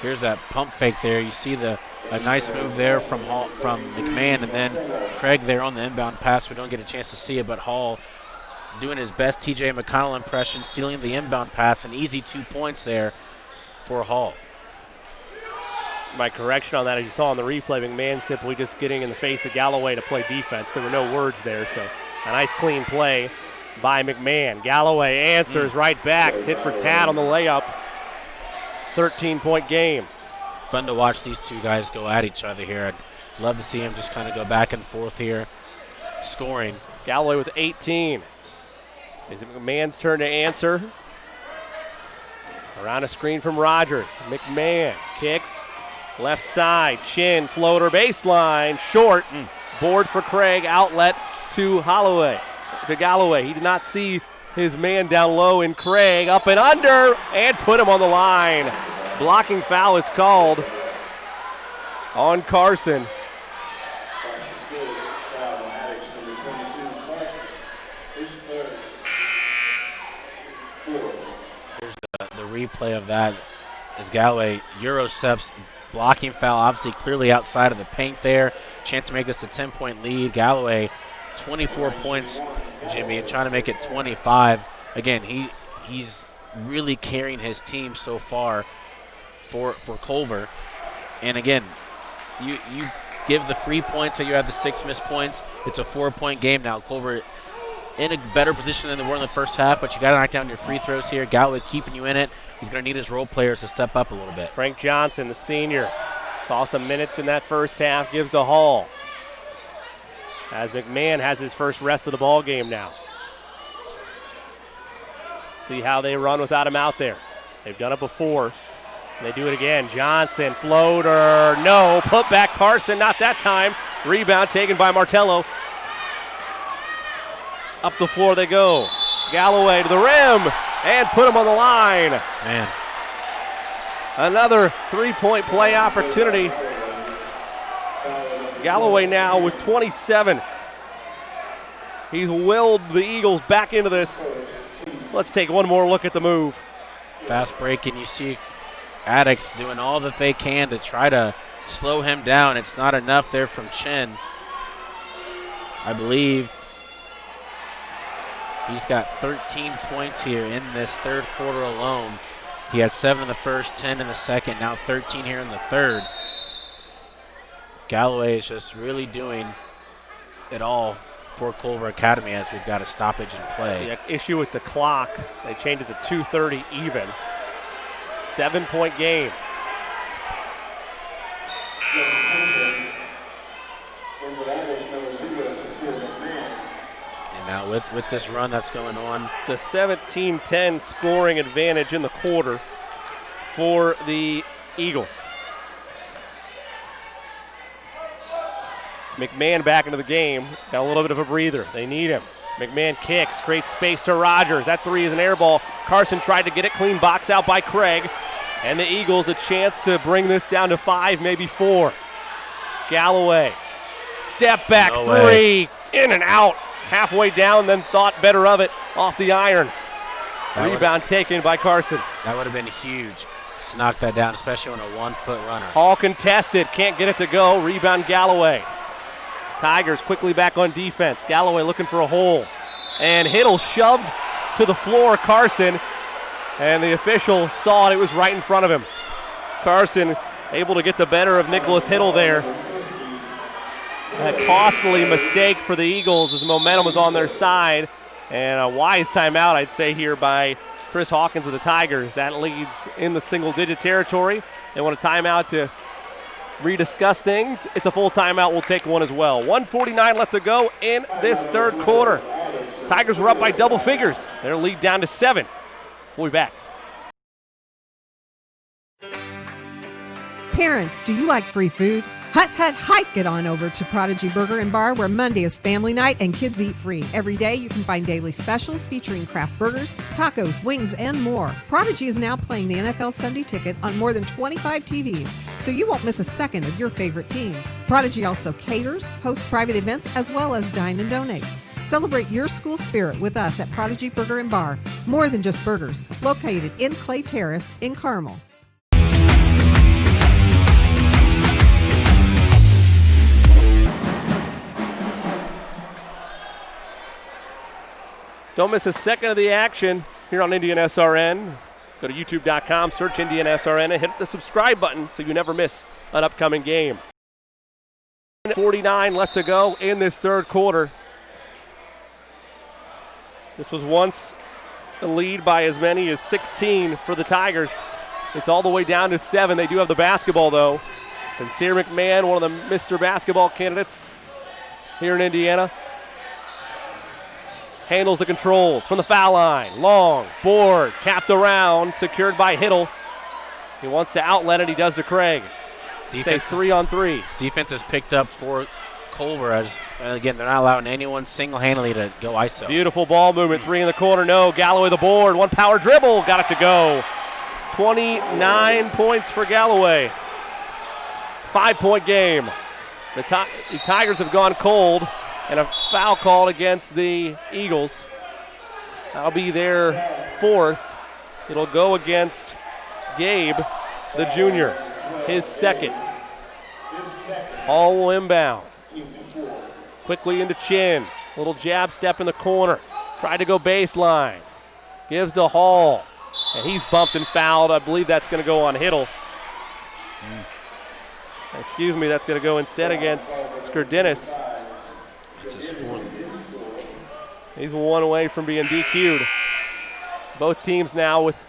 Here's that pump fake there. You see a nice move there from McMahon, and then Craig there on the inbound pass. We don't get a chance to see it, but Hall doing his best TJ McConnell impression, stealing the inbound pass, an easy 2 points there for Hall. My correction on that, as you saw on the replay, McMahon simply just getting in the face of Galloway to play defense. There were no words there, so a nice clean play by McMahon. Galloway answers right back, hit for Tad on the layup. 13-point game. Fun to watch these two guys go at each other here. I'd love to see them just kind of go back and forth here, scoring. Galloway with 18. Is it McMahon's turn to answer? Around a screen from Rogers. McMahon kicks. Left side, chin, floater, baseline, short. Board for Craig, outlet to Galloway. He did not see his man down low in Craig. Up and under, and put him on the line. Blocking foul is called on Carson. Here's the replay of that as Galloway Euro steps, blocking foul, obviously clearly outside of the paint there. Chance to make this a 10-point lead. Galloway, 24 points, Jimmy, and trying to make it 25. Again, he's really carrying his team so far for Culver. And again, you give the free points, so you have the 6 missed points. It's a 4-point game now. Culver in a better position than they were in the first half, but you got to knock down your free throws here. Galloway keeping you in it. He's going to need his role players to step up a little bit. Frank Johnson, the senior, saw some minutes in that first half, gives to Hall. As McMahon has his first rest of the ball game now. See how they run without him out there. They've done it before. They do it again. Johnson, floater, no. Put back Carson, not that time. Rebound taken by Martello. Up the floor they go. Galloway to the rim and put him on the line. Man. Another 3-point play opportunity. Galloway now with 27. He's willed the Eagles back into this. Let's take one more look at the move. Fast break, and you see Attucks doing all that they can to try to slow him down. It's not enough there from Chen. I believe he's got 13 points here in this third quarter alone. He had 7 in the first, 10 in the second, now 13 here in the third. Galloway is just really doing it all for Culver Academy as we've got a stoppage in play. The issue with the clock, they changed it to 2:30 even. 7-point game. And now with this run that's going on, it's a 17-10 scoring advantage in the quarter for the Eagles. McMahon back into the game. Got a little bit of a breather. They need him. McMahon kicks, creates space to Rogers. That three is an air ball. Carson tried to get it, clean box out by Craig. And the Eagles a chance to bring this down to 5, maybe 4. Galloway, step back three, in and out. Halfway down, then thought better of it off the iron. Rebound taken by Carson. That would have been huge to knock that down, especially on a 1-foot runner. Hall contested, can't get it to go. Rebound Galloway. Tigers quickly back on defense. Galloway looking for a hole. And Hiddle shoved to the floor, Carson. And the official saw it was right in front of him. Carson able to get the better of Nicholas Hiddle there. A costly mistake for the Eagles as momentum was on their side. And a wise timeout, I'd say, here by Chris Hawkins of the Tigers. That leads in the single-digit territory. They want a timeout to rediscuss things. It's a full timeout. We'll take one as well. 1:49 left to go in this third quarter. Tigers were up by double figures. Their lead down to 7. We'll be back. Parents, do you like free food? Hut, get on over to Prodigy Burger and Bar, where Monday is family night and kids eat free. Every day you can find daily specials featuring craft burgers, tacos, wings, and more. Prodigy is now playing the NFL Sunday Ticket on more than 25 TVs, so you won't miss a second of your favorite teams. Prodigy also caters, hosts private events, as well as dine and donates. Celebrate your school spirit with us at Prodigy Burger and Bar. More than just burgers, located in Clay Terrace in Carmel. Don't miss a second of the action here on Indian SRN. Go to youtube.com, search Indian SRN, and hit the subscribe button so you never miss an upcoming game. 49 left to go in this third quarter. This was once a lead by as many as 16 for the Tigers. It's all the way down to 7. They do have the basketball, though. Sincere McMahon, one of the Mr. Basketball candidates here in Indiana, handles the controls from the foul line. Long, board, capped around, secured by Hiddle. He wants to outlet it. He does to Craig. Say 3-on-3. Defense has picked up for Culver, as again, they're not allowing anyone single-handedly to go ISO. Beautiful ball movement, 3 in the corner, no. Galloway the board, 1 power dribble, got it to go. 29 points for Galloway. 5-point game. The Tigers have gone cold, and a foul called against the Eagles. That'll be their 4th. It'll go against Gabe, the junior, his 2nd. Hall will inbound. Quickly into Chin. Little jab step in the corner. Tried to go baseline. Gives to Hall. And he's bumped and fouled. I believe that's going to go on Hiddle. Excuse me, that's going to go instead against Skurdinis. It's his 4th. He's 1 away from being DQ'd. Both teams now with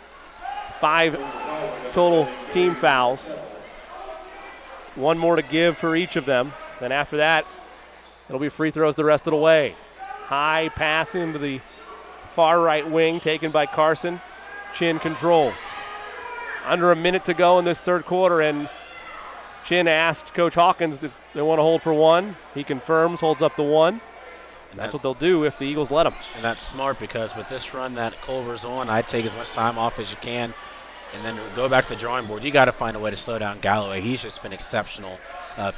5 total team fouls. 1 more to give for each of them. Then after that, it'll be free throws the rest of the way. High pass into the far right wing taken by Carson. Chin controls. Under a minute to go in this 3rd quarter, and Chin asked Coach Hawkins if they want to hold for 1. He confirms, holds up the 1. And that's what they'll do if the Eagles let them. And that's smart, because with this run that Culver's on, I'd take as much time off as you can and then go back to the drawing board. You got to find a way to slow down Galloway. He's just been exceptional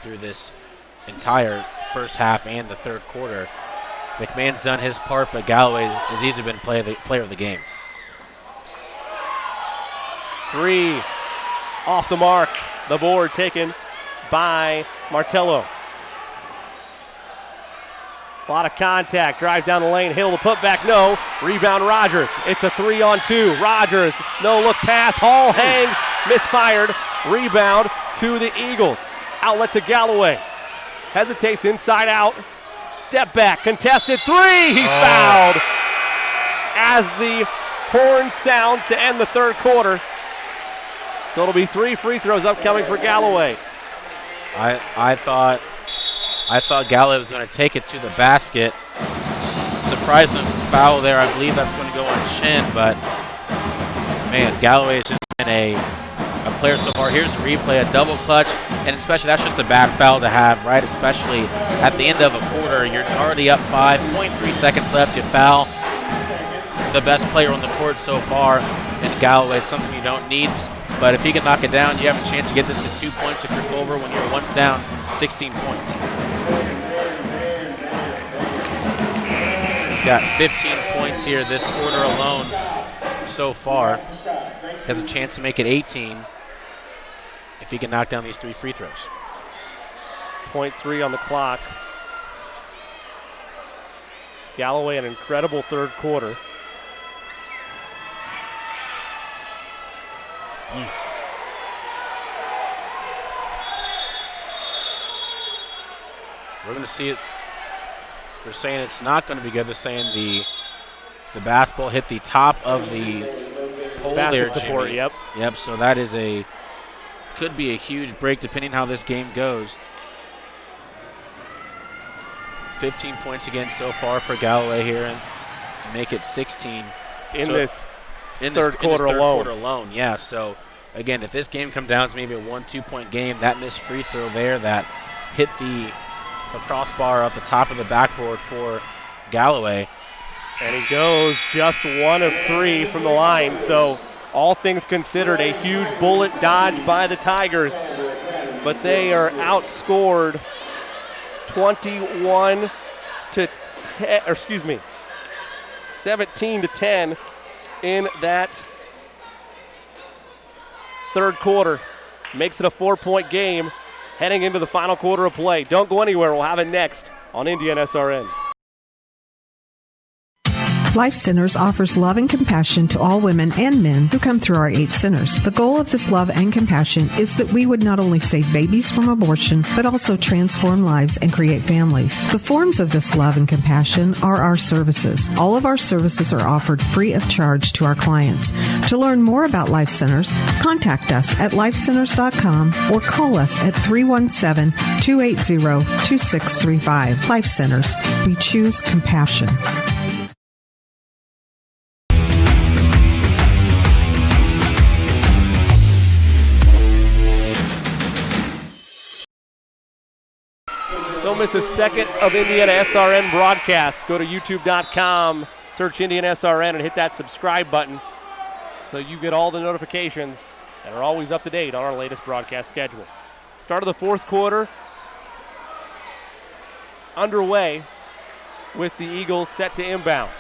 through this entire first half and the 3rd quarter. McMahon's done his part, but Galloway has easily been player of the game. 3 off the mark. The board taken by Martello. A lot of contact. Drive down the lane. Hill the putback. No. Rebound Rogers. It's a 3-on-2. Rogers. No look pass. Hall hangs. Misfired. Rebound to the Eagles. Outlet to Galloway. Hesitates inside out. Step back. Contested 3. He's fouled. As the horn sounds to end the 3rd quarter. So it'll be 3 free throws upcoming for Galloway. I thought Galloway was going to take it to the basket. Surprised the foul there. I believe that's going to go on Chin, but man, Galloway has just been a player so far. Here's the replay, a double clutch, and especially that's just a bad foul to have, right? Especially at the end of a quarter. You're already up 5, 0.3 seconds left. You foul the best player on the court so far, and Galloway is something you don't need. But if he can knock it down, you have a chance to get this to 2 points if you're Culver when you're once down 16 points. He's got 15 points here this quarter alone so far. Has a chance to make it 18 if he can knock down these 3 free throws. 0.3 on the clock. Galloway, an incredible 3rd quarter. We're going to see it. They're saying it's not going to be good. They're saying the basketball hit the top of the pole basket there, support. Jimmy. Yep. Yep. So that is could be a huge break depending how this game goes. 15 points again so far for Galloway here, and make it 16 in this third quarter alone. Yeah. So again, if this game comes down to maybe a 1-2 point game, that missed free throw there that hit the crossbar at the top of the backboard for Galloway. And he goes just 1 of 3 from the line. So all things considered, a huge bullet dodge by the Tigers. But they are outscored 17-10 in that 3rd quarter. Makes it a 4-point game heading into the final quarter of play. Don't go anywhere. We'll have it next on Indiana SRN. Life Centers offers love and compassion to all women and men who come through our 8 centers. The goal of this love and compassion is that we would not only save babies from abortion, but also transform lives and create families. The forms of this love and compassion are our services. All of our services are offered free of charge to our clients. To learn more about Life Centers, contact us at lifecenters.com or call us at 317-280-2635. Life Centers. We choose compassion. Don't miss a second of Indiana SRN broadcasts. Go to youtube.com, search Indiana SRN, and hit that subscribe button so you get all the notifications and are always up to date on our latest broadcast schedule. Start of the fourth quarter underway with the Eagles set to inbound.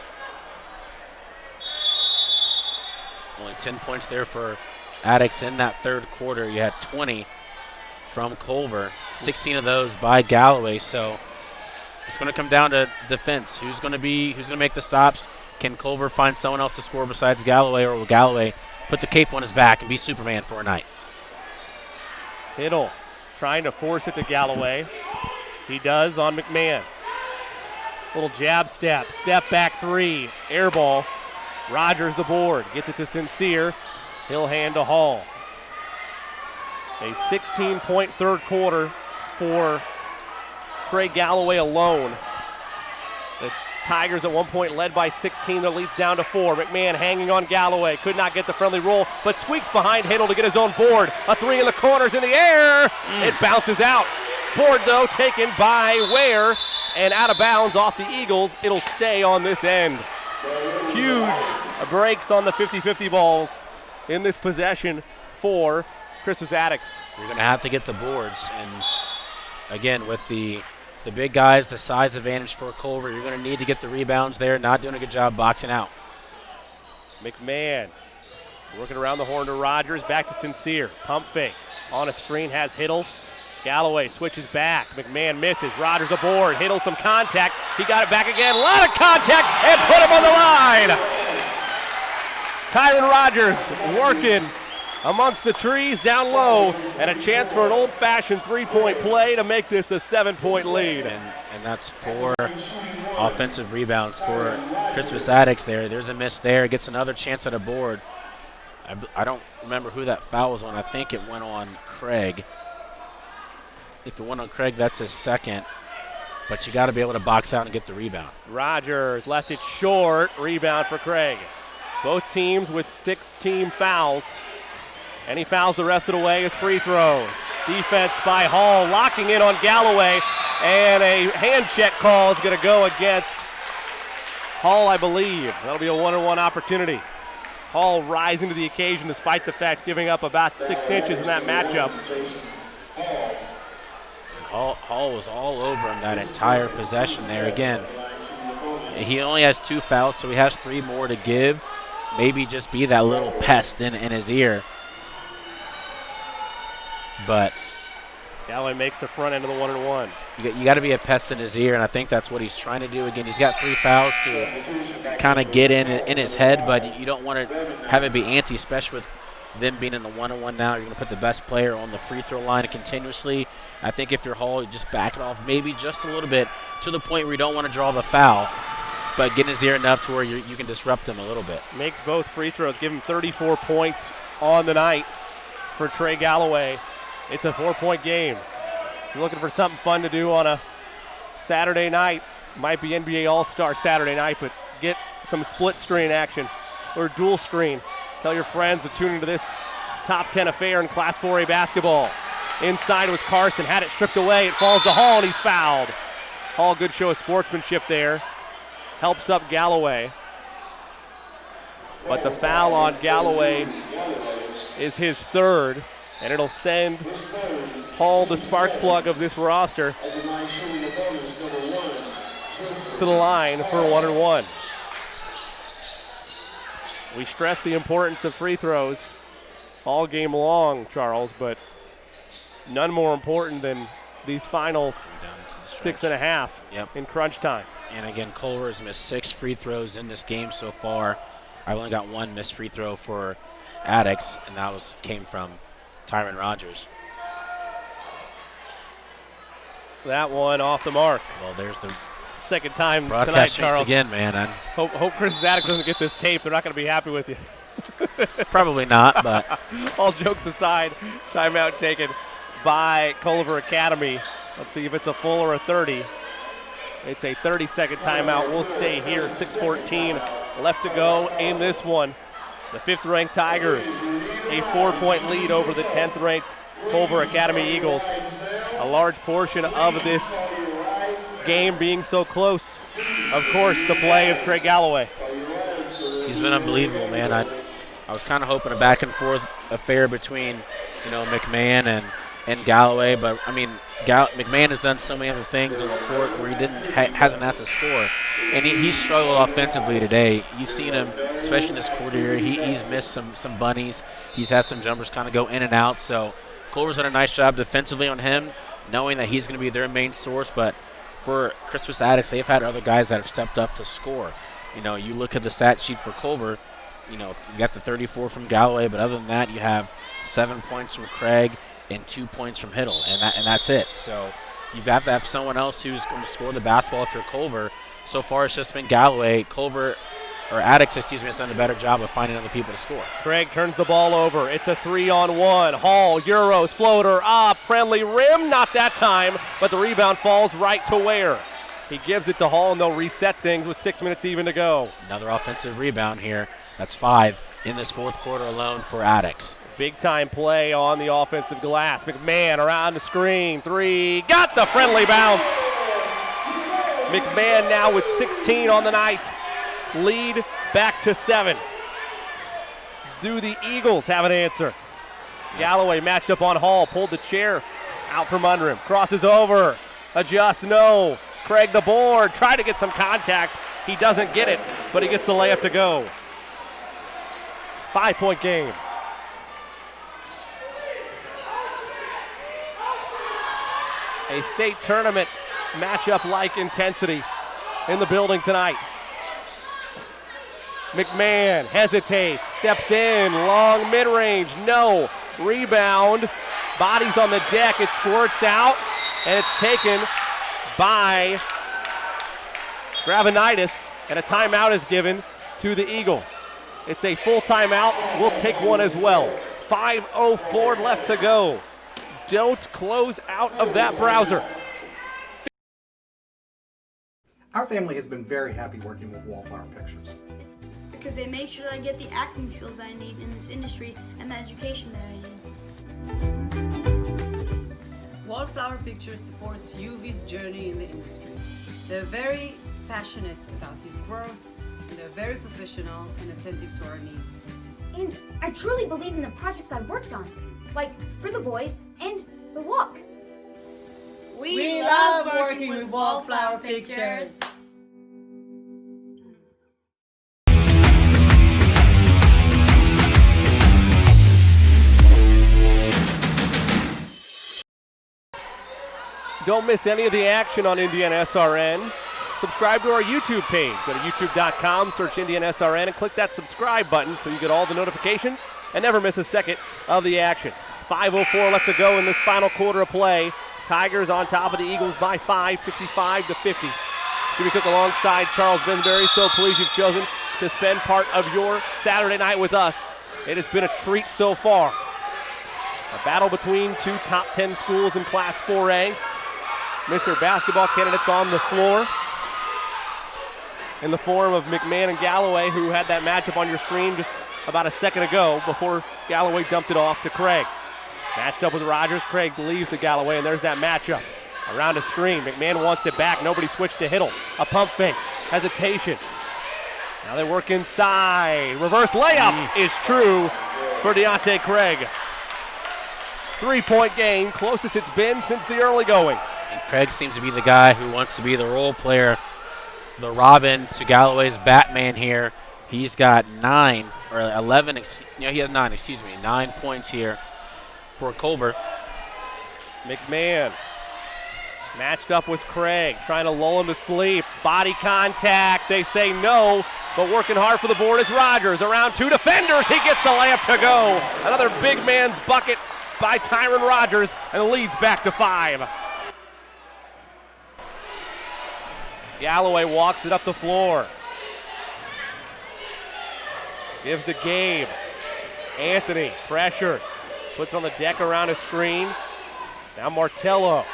Only 10 points there for Attucks in that third quarter. You had 20 from Culver, 16 of those by Galloway. So it's going to come down to defense. Who's going to make the stops? Can Culver find someone else to score besides Galloway, or will Galloway put the cape on his back and be Superman for a night? Hiddle trying to force it to Galloway. He does on McMahon. Little jab step back three, air ball. Rogers the board, gets it to Sincere. He'll hand to Hall. A 16-point third quarter for Trey Galloway alone. The Tigers at one point led by 16. Their lead's down to 4. McMahon hanging on Galloway. Could not get the friendly roll, but squeaks behind Hiddle to get his own board. A three in the corners in the air. It bounces out. Board, though, taken by Ware and out of bounds off the Eagles. It'll stay on this end. Huge breaks on the 50-50 balls in this possession for Crispus Attucks. You're going to have to get the boards. And, again, with the big guys, the size advantage for Culver, you're going to need to get the rebounds there. Not doing a good job boxing out. McMahon working around the horn to Rogers. Back to Sincere. Pump fake. On a screen has Hiddle. Galloway switches back. McMahon misses. Rogers aboard. Hiddle some contact. He got it back again. A lot of contact and put him on the line. Tyron Rogers working amongst the trees down low, and a chance for an old-fashioned three-point play to make this a 7-point lead. And that's 4 offensive rebounds for Crispus Attucks there. There's a miss there. Gets another chance at a board. I don't remember who that foul was on. I think it went on Craig. If it went on Craig, that's his second. But you got to be able to box out and get the rebound. Rogers left it short. Rebound for Craig. Both teams with 6 team fouls. And he fouls the rest of the way as free throws. Defense by Hall, locking in on Galloway. And a hand check call is going to go against Hall, I believe. That'll be a 1-on-1 opportunity. Hall rising to the occasion despite the fact giving up about 6 inches in that matchup. Hall was all over him that entire possession there. Again, he only has 2 fouls, so he has 3 more to give. Maybe just be that little pest in his ear. But Galloway makes the front end of the 1-on-1. You got to be a pest in his ear, and I think that's what he's trying to do. Again, he's got 3 fouls to kind of get in his head, but you don't want to have it be anti, especially with them being in the 1-on-1 now. You're going to put the best player on the free throw line continuously. I think if you're Hall, you just back it off maybe just a little bit to the point where you don't want to draw the foul, but get in his ear enough to where you can disrupt him a little bit. Makes both free throws, give him 34 points on the night for Trey Galloway. It's a 4-point game. If you're looking for something fun to do on a Saturday night, might be NBA All-Star Saturday night, but get some split screen action or dual screen. Tell your friends to tune into this top 10 affair in Class 4A basketball. Inside was Carson, had it stripped away. It falls to Hall, and he's fouled. Hall, good show of sportsmanship there. Helps up Galloway. But the foul on Galloway is his 3rd, and it'll send Hall, the spark plug of this roster, to the line for a 1-on-1. We stress the importance of free throws all game long, Charles, but none more important than these final 6.5 in crunch time. And again, Culver has missed 6 free throws in this game so far. I've only got 1 missed free throw for Attucks, and that came from Tyron Rogers. That one off the mark. Well, there's the second time broadcast tonight, Charles. Again, man. Hope Crispus Attucks doesn't get this tape. They're not going to be happy with you. Probably not, but all jokes aside, timeout taken by Culver Academy. Let's see if it's a full or a 30. It's a 30-second timeout. We'll stay here. 6:14 left to go in this one. The 5th-ranked Tigers, a 4-point lead over the 10th-ranked Culver Academy Eagles. A large portion of this game being so close. Of course, the play of Trey Galloway. He's been unbelievable, man. I was kind of hoping a back and forth affair between, McMahon and Galloway, but I mean, McMahon has done so many other things on the court where he hasn't had to score, and he struggled offensively today. You've seen him, especially in this quarter here. He's missed some bunnies. He's had some jumpers kind of go in and out. So Culver's done a nice job defensively on him, knowing that he's going to be their main source. But for Crispus Attucks, they've had other guys that have stepped up to score. You look at the stat sheet for Culver. You got the 34 from Galloway, but other than that, you have 7 points from Craig and 2 points from Hiddle, and that's it. So you've got to have someone else who's going to score the basketball if you're Culver. So far, it's just been Galloway. Attucks, has done a better job of finding other people to score. Craig turns the ball over. It's a 3-on-1. Hall, Euros, floater up, friendly rim, not that time, but the rebound falls right to Ware. He gives it to Hall, and they'll reset things with 6 minutes even to go. Another offensive rebound here. That's 5 in this fourth quarter alone for Attucks. Big-time play on the offensive glass. McMahon around the screen. 3. Got the friendly bounce. McMahon now with 16 on the night. Lead back to 7. Do the Eagles have an answer? Galloway matched up on Hall. Pulled the chair out from under him. Crosses over. Adjust, no. Craig the board. Tried to get some contact. He doesn't get it, but he gets the layup to go. 5-point game. A state tournament matchup-like intensity in the building tonight. McMahon hesitates, steps in, long mid-range, no. Rebound, bodies on the deck, it squirts out, and it's taken by Gravenitis, and a timeout is given to the Eagles. It's a full timeout. We'll take one as well. 5:04 left to go. Don't close out of that browser. Our family has been very happy working with Wallflower Pictures. Because they make sure that I get the acting skills that I need in this industry and the education that I need. Wallflower Pictures supports UV's journey in the industry. They're very passionate about his growth, and they're very professional and attentive to our needs. And I truly believe in the projects I've worked on, like For the Boys and The Walk. We love working with Wallflower Pictures. Don't miss any of the action on Indiana SRN. Subscribe to our YouTube page. Go to youtube.com, search Indiana SRN, and click that subscribe button so you get all the notifications and never miss a second of the action. 5:04 left to go in this final quarter of play. Tigers on top of the Eagles by 5, 55-50. Jimmy Cook alongside Charles Bensbury. So pleased you've chosen to spend part of your Saturday night with us. It has been a treat so far. A battle between two top 10 schools in Class 4A. Mr. Basketball candidates on the floor in the form of McMahon and Galloway, who had that matchup on your screen just about a second ago before Galloway dumped it off to Craig. Matched up with Rogers. Craig leaves to Galloway, and there's that matchup. Around a screen. McMahon wants it back. Nobody switched to Hiddle. A pump fake. Hesitation. Now they work inside. Reverse layup is true for Deontay Craig. 3-point game. Closest it's been since the early going. And Craig seems to be the guy who wants to be the role player, the Robin to Galloway's Batman here. He's got 9 or 11. He has 9, 9 points here for Culver. McMahon matched up with Craig, trying to lull him to sleep. Body contact. They say no, but working hard for the board is Rogers. Around 2 defenders. He gets the layup to go. Another big man's bucket by Tyron Rogers, and leads back to 5. Galloway walks it up the floor. Gives to Gabe. Anthony, pressured. Puts it on the deck around a screen. Now Martello.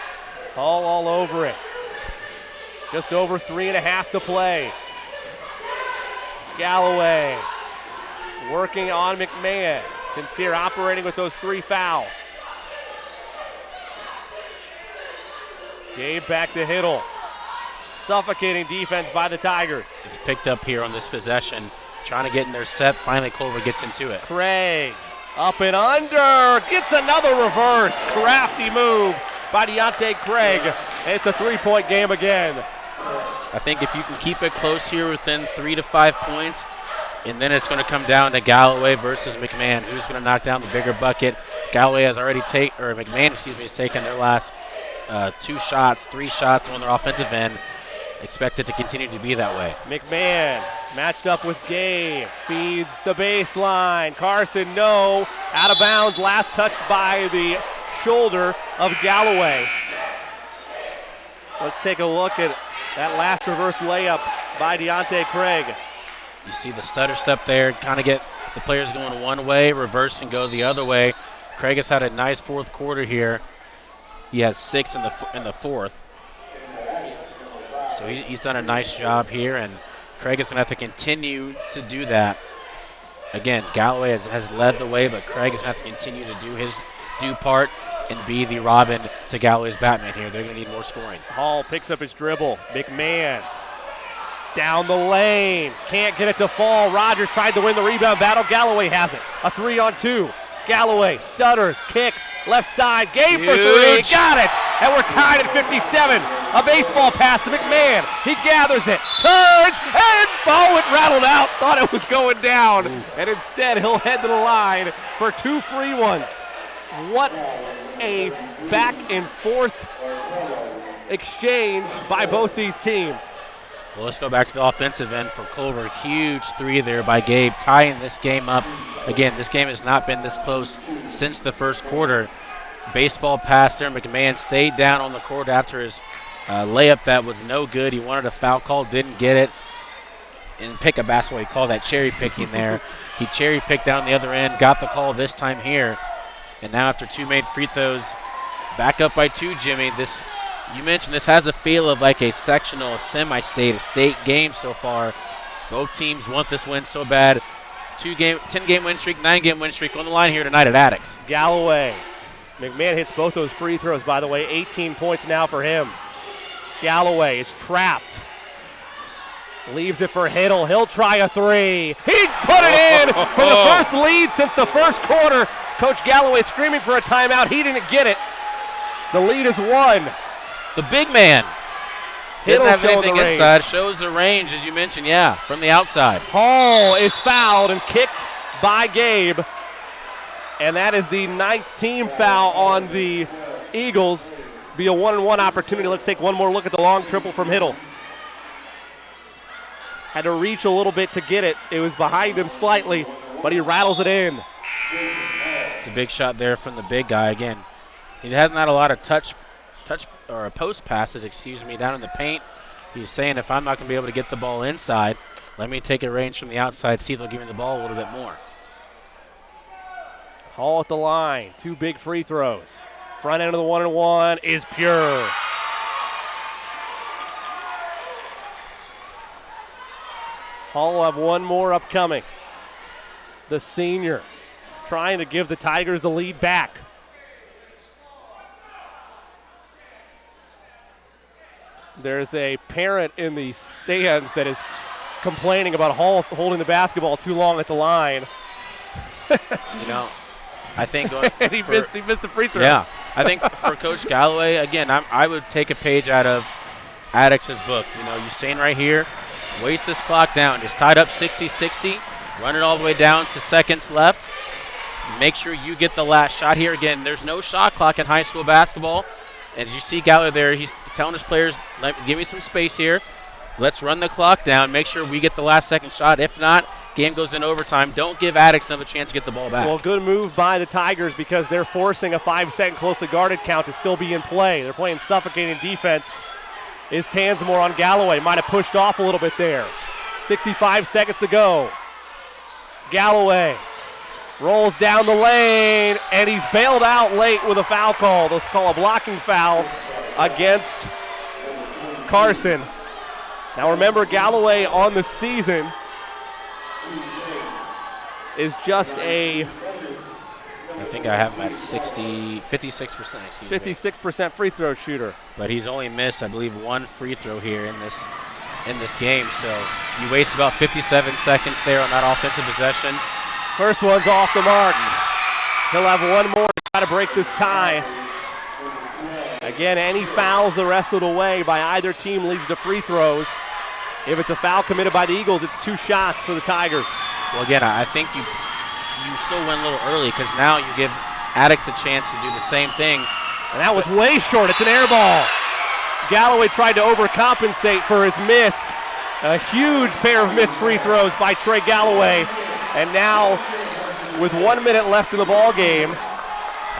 All over it. Just over 3.5 to play. Galloway working on McMahon. Sincere operating with those 3 fouls. Gabe back to Hiddle. Suffocating defense by the Tigers. It's picked up here on this possession. Trying to get in their set. Finally, Culver gets into it. Craig up and under. Gets another reverse. Crafty move by Deontay Craig. It's a 3-point game again. I think if you can keep it close here within 3 to 5 points, and then it's going to come down to Galloway versus McMahon. Who's going to knock down the bigger bucket? Galloway has already has taken their last 3 shots on their offensive end. Expect it to continue to be that way. McMahon matched up with Gabe. Feeds the baseline. Carson, no. Out of bounds. Last touched by the shoulder of Galloway. Let's take a look at that last reverse layup by Deontay Craig. You see the stutter step there, kind of get the players going one way, reverse and go the other way. Craig has had a nice fourth quarter here. He has 6 in the fourth. So he's done a nice job here, and Craig is going to have to continue to do that. Again, Galloway has led the way, but Craig is going to have to continue to do his due part and be the Robin to Galloway's Batman here. They're going to need more scoring. Hall picks up his dribble. McMahon down the lane. Can't get it to fall. Rogers tried to win the rebound battle. Galloway has it. A 3-on-2. Galloway stutters, kicks, left side. Game for 3. Got it. And we're tied at 57. A baseball pass to McMahon. He gathers it, turns, and ball went rattled out. Thought it was going down. And instead, he'll head to the line for 2 free ones. What a back and forth exchange by both these teams. Well, let's go back to the offensive end for Culver. Huge 3 there by Gabe, tying this game up. Again, this game has not been this close since the first quarter. Baseball pass there. McMahon stayed down on the court after his layup that was no good. He wanted a foul call, didn't get it. And pick a basketball, he called that cherry picking there. He cherry picked down the other end, got the call this time here. And now after 2 made free throws, back up by 2, Jimmy. You mentioned this has a feel of like a sectional, a semi-state, a state game so far. Both teams want this win so bad. 10-game win streak, 9-game win streak on the line here tonight at Attucks. Galloway. McMahon hits both those free throws, by the way. 18 points now for him. Galloway is trapped. Leaves it for Hiddle. He'll try a 3. He put it in for the first lead since the first quarter. Coach Galloway screaming for a timeout. He didn't get it. The lead is 1. The big man. Didn't have anything the inside. Shows the range, as you mentioned, from the outside. Hall is fouled and kicked by Gabe. And that is the 9th team foul on the Eagles. Be a 1-on-1 opportunity. Let's take one more look at the long triple from Hiddle. Had to reach a little bit to get it. It was behind him slightly, but he rattles it in. It's a big shot there from the big guy. Again, he hasn't had a lot of touch or post passes, down in the paint. He's saying if I'm not going to be able to get the ball inside, let me take a range from the outside, see if they'll give me the ball a little bit more. Hall at the line. 2 big free throws. Front end of the 1-on-1 is pure. Hall will have one more upcoming. The senior trying to give the Tigers the lead back. There's a parent in the stands that is complaining about Hall holding the basketball too long at the line. I think he missed the free throw. Yeah, I think for Coach Galloway, again, I would take a page out of Attucks' book. You staying right here, waste this clock down, just tied up 60-60, run it all the way down to seconds left. Make sure you get the last shot here. Again, there's no shot clock in high school basketball. And as you see Galloway there, he's telling his players, give me some space here. Let's run the clock down. Make sure we get the last second shot. If not, game goes in overtime. Don't give Attucks another chance to get the ball back. Well, good move by the Tigers because they're forcing a 5-second closely guarded count to still be in play. They're playing suffocating defense. Is Tansmore on Galloway. Might have pushed off a little bit there. 65 seconds to go. Galloway rolls down the lane, and he's bailed out late with a foul call. They'll call a blocking foul against Carson. Now remember, Galloway on the season is just a think I have him at 56%. 56% free throw shooter. But he's only missed, I believe, one free throw here in this game. So you waste about 57 seconds there on that offensive possession. First one's off the mark. He'll have one more to try to break this tie. Again, any fouls the rest of the way by either team leads to free throws. If it's a foul committed by the Eagles, it's 2 shots for the Tigers. Well, again, I think you still went a little early because now you give Attucks a chance to do the same thing. And that was way short. It's an air ball. Galloway tried to overcompensate for his miss. A huge pair of missed free throws by Trey Galloway. And now, with 1 minute left in the ball game,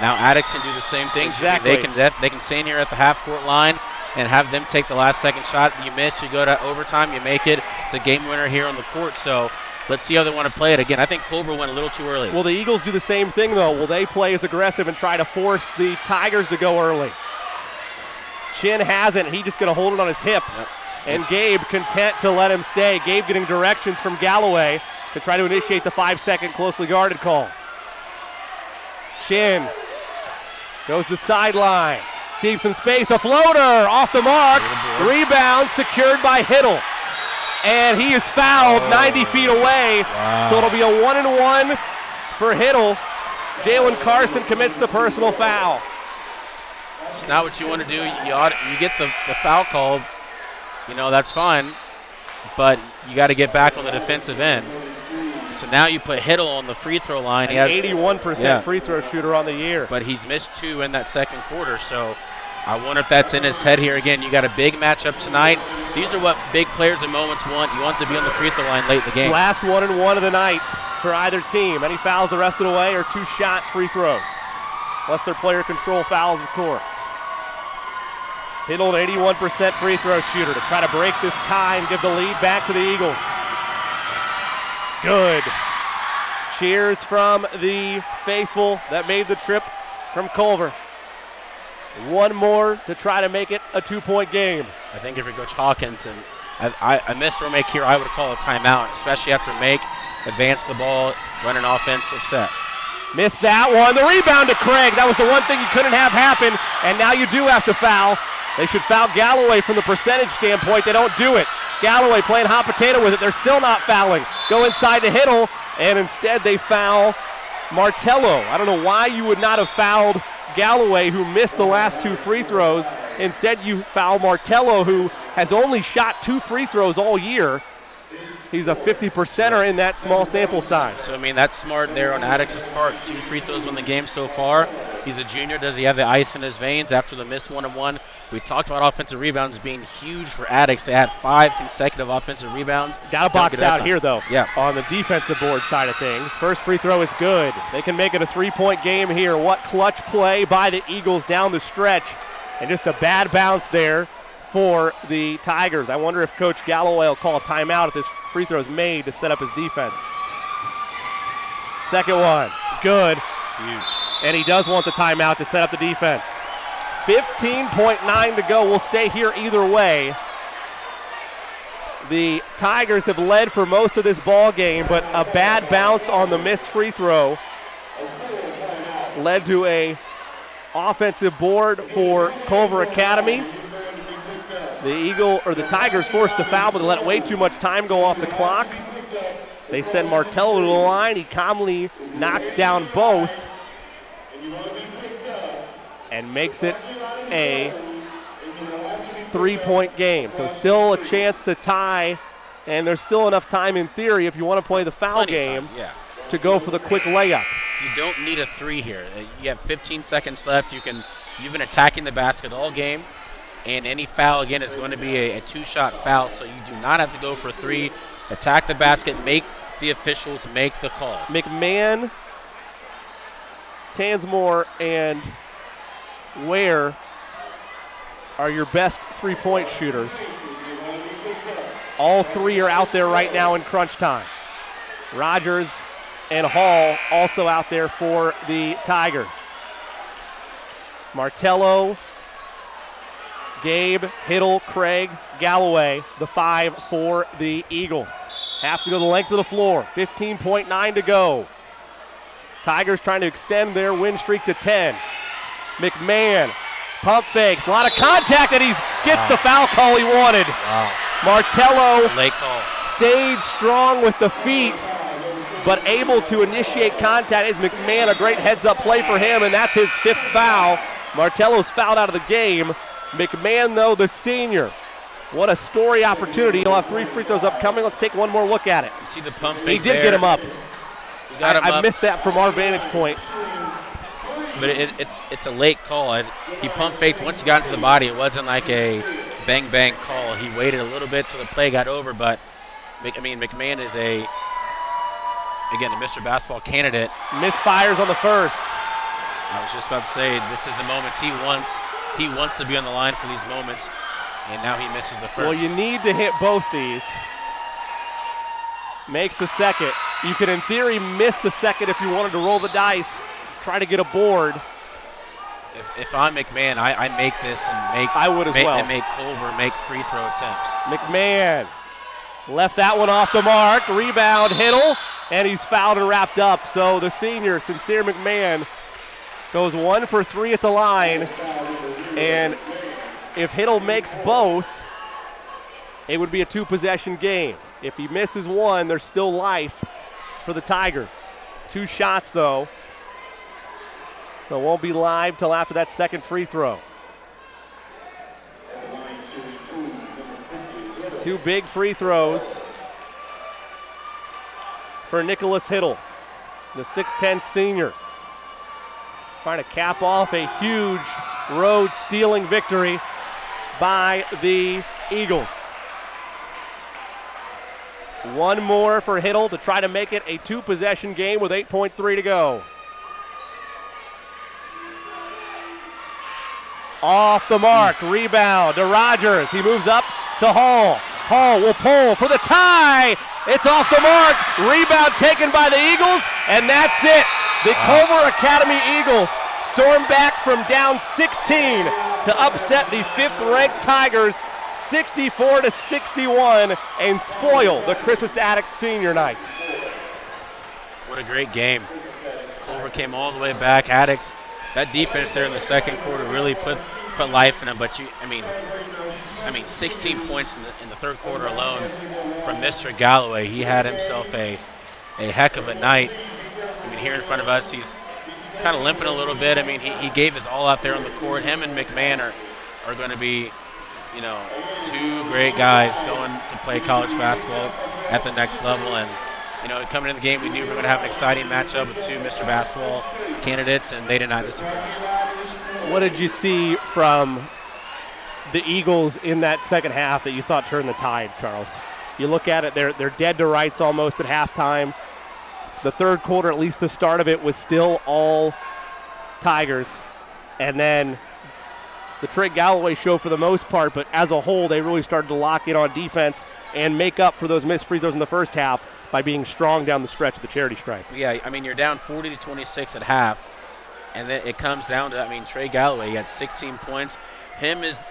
now Attucks can do the same thing. Exactly. They can stand here at the half-court line and have them take the last second shot. You miss, you go to overtime, you make it. It's a game winner here on the court. So let's see how they want to play it. Again, I think Culver went a little too early. Will the Eagles do the same thing, though? Will they play as aggressive and try to force the Tigers to go early? Chin hasn't. He just going to hold it on his hip. Yep. And Gabe content to let him stay. Gabe getting directions from Galloway to try to initiate the 5-second closely guarded call. Chin goes to the sideline. Sees some space. A floater off the mark. Rebound secured by Hiddle. And he is fouled 90 feet away. Wow. So it'll be a 1-and-1 for Hiddle. Jalen Carson commits the personal foul. It's not what you want to do. You get the foul called. That's fine. But you got to get back on the defensive end. So now you put Hiddle on the free throw line. He has 81% free throw shooter on the year. But he's missed 2 in that second quarter. So I wonder if that's in his head here. Again, you got a big matchup tonight. These are what big players and moments want. You want to be on the free throw line late in the game. Last 1-and-1 of the night for either team. Any fouls the rest of the way or 2-shot free throws. Unless they're player control fouls, of course. Hiddle, an 81% free throw shooter to try to break this tie and give the lead back to the Eagles. Good. Cheers from the faithful that made the trip from Culver. One more to try to make it a 2-point game. I think if you're Coach Hawkins, and I miss or make here, I would call a timeout, especially after make, advance the ball, run an offensive set. Missed that one. The rebound to Craig. That was the one thing you couldn't have happen, and now you do have to foul. They should foul Galloway from the percentage standpoint. They don't do it. Galloway playing hot potato with it. They're still not fouling. Go inside to Hiddle, and instead they foul Martello. I don't know why you would not have fouled Galloway, who missed the last 2 free throws. Instead, you foul Martello, who has only shot 2 free throws all year. He's a 50%er in that small sample size. So, that's smart there on Attucks' part. 2 free throws in the game so far. He's a junior. Does he have the ice in his veins after the missed 1-on-1? We talked about offensive rebounds being huge for Attucks. They had 5 consecutive offensive rebounds. Got to box out here, though, yeah, on the defensive board side of things. First free throw is good. They can make it a 3-point game here. What clutch play by the Eagles down the stretch. And just a bad bounce there for the Tigers. I wonder if Coach Galloway will call a timeout if this free throw is made to set up his defense. Second one, good. Huge. And he does want the timeout to set up the defense. 15.9 to go. We'll stay here either way. The Tigers have led for most of this ball game, but a bad bounce on the missed free throw led to a offensive board for Culver Academy. The Tigers forced the foul, but they let way too much time go off the clock. They send Martello to the line. He calmly knocks down both and makes it a 3-point game. So still a chance to tie, and there's still enough time in theory if you want to play the foul game to go for the quick layup. You don't need a 3 here. You have 15 seconds left. You've been attacking the basket all game, and any foul, again, is going to be a 2-shot foul, so you do not have to go for a 3. Attack the basket, make the officials make the call. McMahon, Tansmore, and Ware are your best 3-point shooters. All 3 are out there right now in crunch time. Rogers and Hall also out there for the Tigers. Martello, Gabe, Hiddle, Craig, Galloway, the 5 for the Eagles. Have to go the length of the floor. 15.9 to go. Tigers trying to extend their win streak to 10. McMahon, pump fakes, a lot of contact, and he gets the foul call he wanted. Wow. Martello Late call. stayed strong with the feet, but able to initiate contact. Is McMahon, a great heads-up play for him, and that's his 5th foul. Martello's fouled out of the game. McMahon, though, the senior. What a story opportunity. He'll have 3 free throws upcoming. Let's take one more look at it. You see the pump fake He did there. get him up. I I missed that from our vantage point. But it's a late call. He pump faked once he got into the body. It wasn't like a bang call. He waited a little bit till the play got over. But McMahon is a Mr. Basketball candidate. Misfires on the first. I was just about to say this is the moments he wants to be on the line for these moments, and now he misses the first. Well, you need to hit both these. Makes the second. You could, in theory, miss the second if you wanted to roll the dice, try to get a board. If I'm McMahon, I make this and make I would as well. And make Culver make free throw attempts. McMahon left that one off the mark. Rebound, Hiddle, and he's fouled and wrapped up. So the senior, Sincere McMahon, goes 1 for 3 at the line. And if Hiddle makes both, it would be a 2-possession game. If he misses one, there's still life for the Tigers. 2 shots, though. So it won't be live till after that second free throw. 2 big free throws for Nicholas Hiddle, the 6'10 senior. Trying to cap off a huge road-stealing victory by the Eagles. 1 more for Hiddle to try to make it a 2-possession game with 8.3 to go. Off the mark, rebound to Rogers. He moves up to Hall. Hall will pull for the tie. It's off the mark. Rebound taken by the Eagles, and that's it. The Culver Academy Eagles storm back from down 16 to upset the 5th-ranked Tigers 64-61 and spoil the Crispus Attucks senior night. What a great game. Culver came all the way back. Attucks, that defense there in the second quarter really put life in them. But 16 points in the third quarter alone from Mr. Galloway. He had himself a heck of a night. Here in front of us, he's kind of limping a little bit. He gave his all out there on the court. Him and McMahon are going to be, 2 great guys going to play college basketball at the next level. And, coming into the game, we knew we were going to have an exciting matchup with 2 Mr. Basketball candidates, and they did not disappoint. What did you see from the Eagles in that second half that you thought turned the tide, Charles? You look at it, they're dead to rights almost at halftime. The third quarter, at least the start of it, was still all Tigers. And then the Trey Galloway show for the most part, but as a whole, they really started to lock in on defense and make up for those missed free throws in the first half by being strong down the stretch of the charity stripe. Yeah, you're down 40-26 at half, and then it comes down to, Trey Galloway, he had 16 points.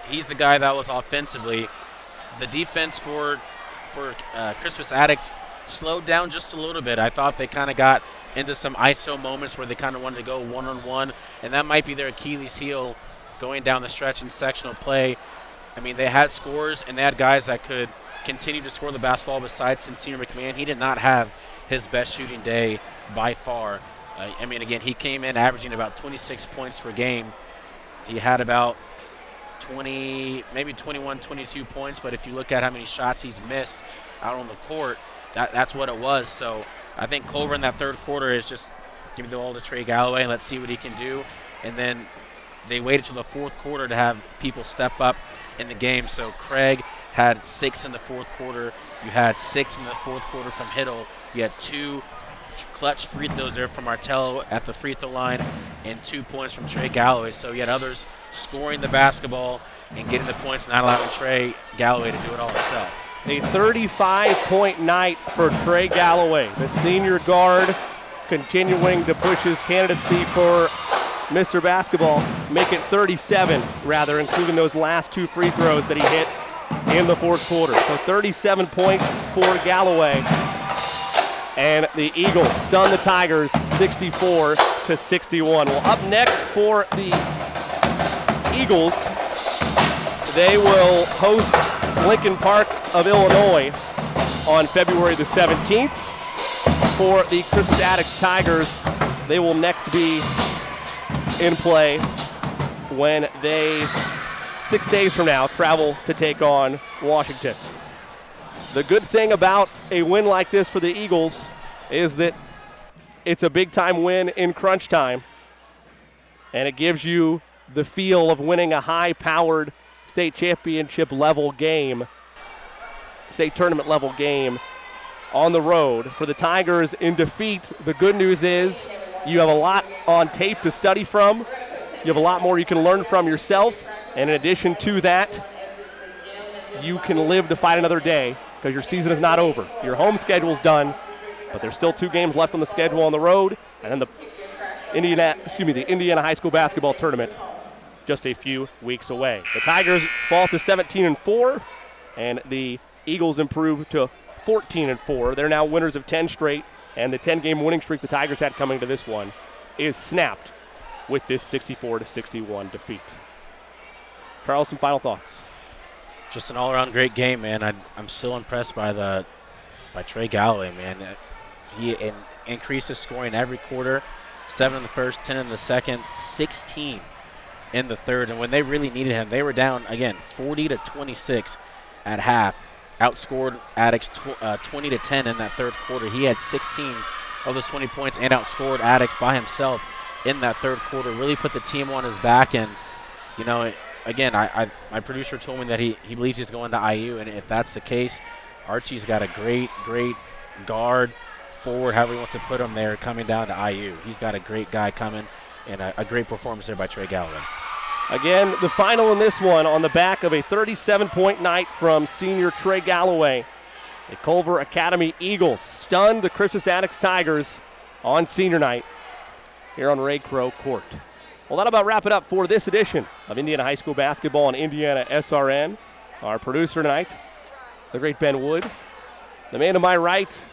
He's the guy that was offensively. The defense for Crispus Attucks slowed down just a little bit. I thought they kind of got into some ISO moments where they kind of wanted to go one-on-one, and that might be their Achilles heel going down the stretch in sectional play. They had scores, and they had guys that could continue to score the basketball besides Sincere McMahon. He did not have his best shooting day by far. Again, he came in averaging about 26 points per game. He had about 20, maybe 21, 22 points, but if you look at how many shots he's missed out on the court, that's what it was. So I think Culver in that third quarter is just give the ball to Trey Galloway and let's see what he can do. And then they waited till the fourth quarter to have people step up in the game. So Craig had 6 in the fourth quarter. You had 6 in the fourth quarter from Hiddle. You had 2 clutch free throws there from Martello at the free throw line and 2 points from Trey Galloway. So you had others scoring the basketball and getting the points, not allowing Trey Galloway to do it all himself. A 35-point night for Trey Galloway, the senior guard, continuing to push his candidacy for Mr. Basketball, make it 37, rather, including those last 2 free throws that he hit in the fourth quarter. So 37 points for Galloway. and the Eagles stun the Tigers 64-61. Well, up next for the Eagles, they will host Lincoln Park of Illinois on February the 17th. For the Crispus Attucks Tigers, they will next be in play when they, 6 days from now, travel to take on Washington. The good thing about a win like this for the Eagles is that it's a big-time win in crunch time, and it gives you the feel of winning a high-powered state championship level game, state tournament level game on the road. For the Tigers in defeat, the good news is you have a lot on tape to study from. You have a lot more you can learn from yourself, and in addition to that, you can live to fight another day because your season is not over. Your home schedule's done, but there's still 2 games left on the schedule on the road, and then the Indiana High School basketball tournament just a few weeks away. The Tigers fall to 17-4, and the Eagles improve to 14-4. They're now winners of 10 straight, and the 10-game winning streak the Tigers had coming to this one is snapped with this 64-61 defeat. Charles, some final thoughts. Just an all-around great game, man. I'm still impressed by Trey Galloway, man. He increased his scoring every quarter. 7 in the first, 10 in the second, 16 in the third. And when they really needed him, they were down, again, 40-26 at half. Outscored Attucks 20-10 in that third quarter. He had 16 of those 20 points and outscored Attucks by himself in that third quarter. Really put the team on his back. And, you know, again, my producer told me that he believes he's going to IU. And if that's the case, Archie's got a great guard, forward, however he wants to put him there, coming down to IU. He's got a great guy coming, and a great performance there by Trey Galloway. Again, the final in this one on the back of a 37-point night from senior Trey Galloway. The Culver Academy Eagles stunned the Crispus Attucks Tigers on senior night here on Ray Crow Court. Well, that'll about wrap it up for this edition of Indiana High School Basketball on Indiana SRN. Our producer tonight, the great Ben Wood. The man to my right,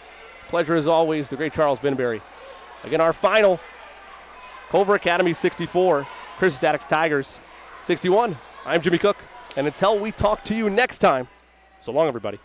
pleasure as always, the great Charles Benberry. Again, our final, Culver Academy 64, Crispus Attucks Tigers 61. I'm Jimmy Cook, and until we talk to you next time, so long, everybody.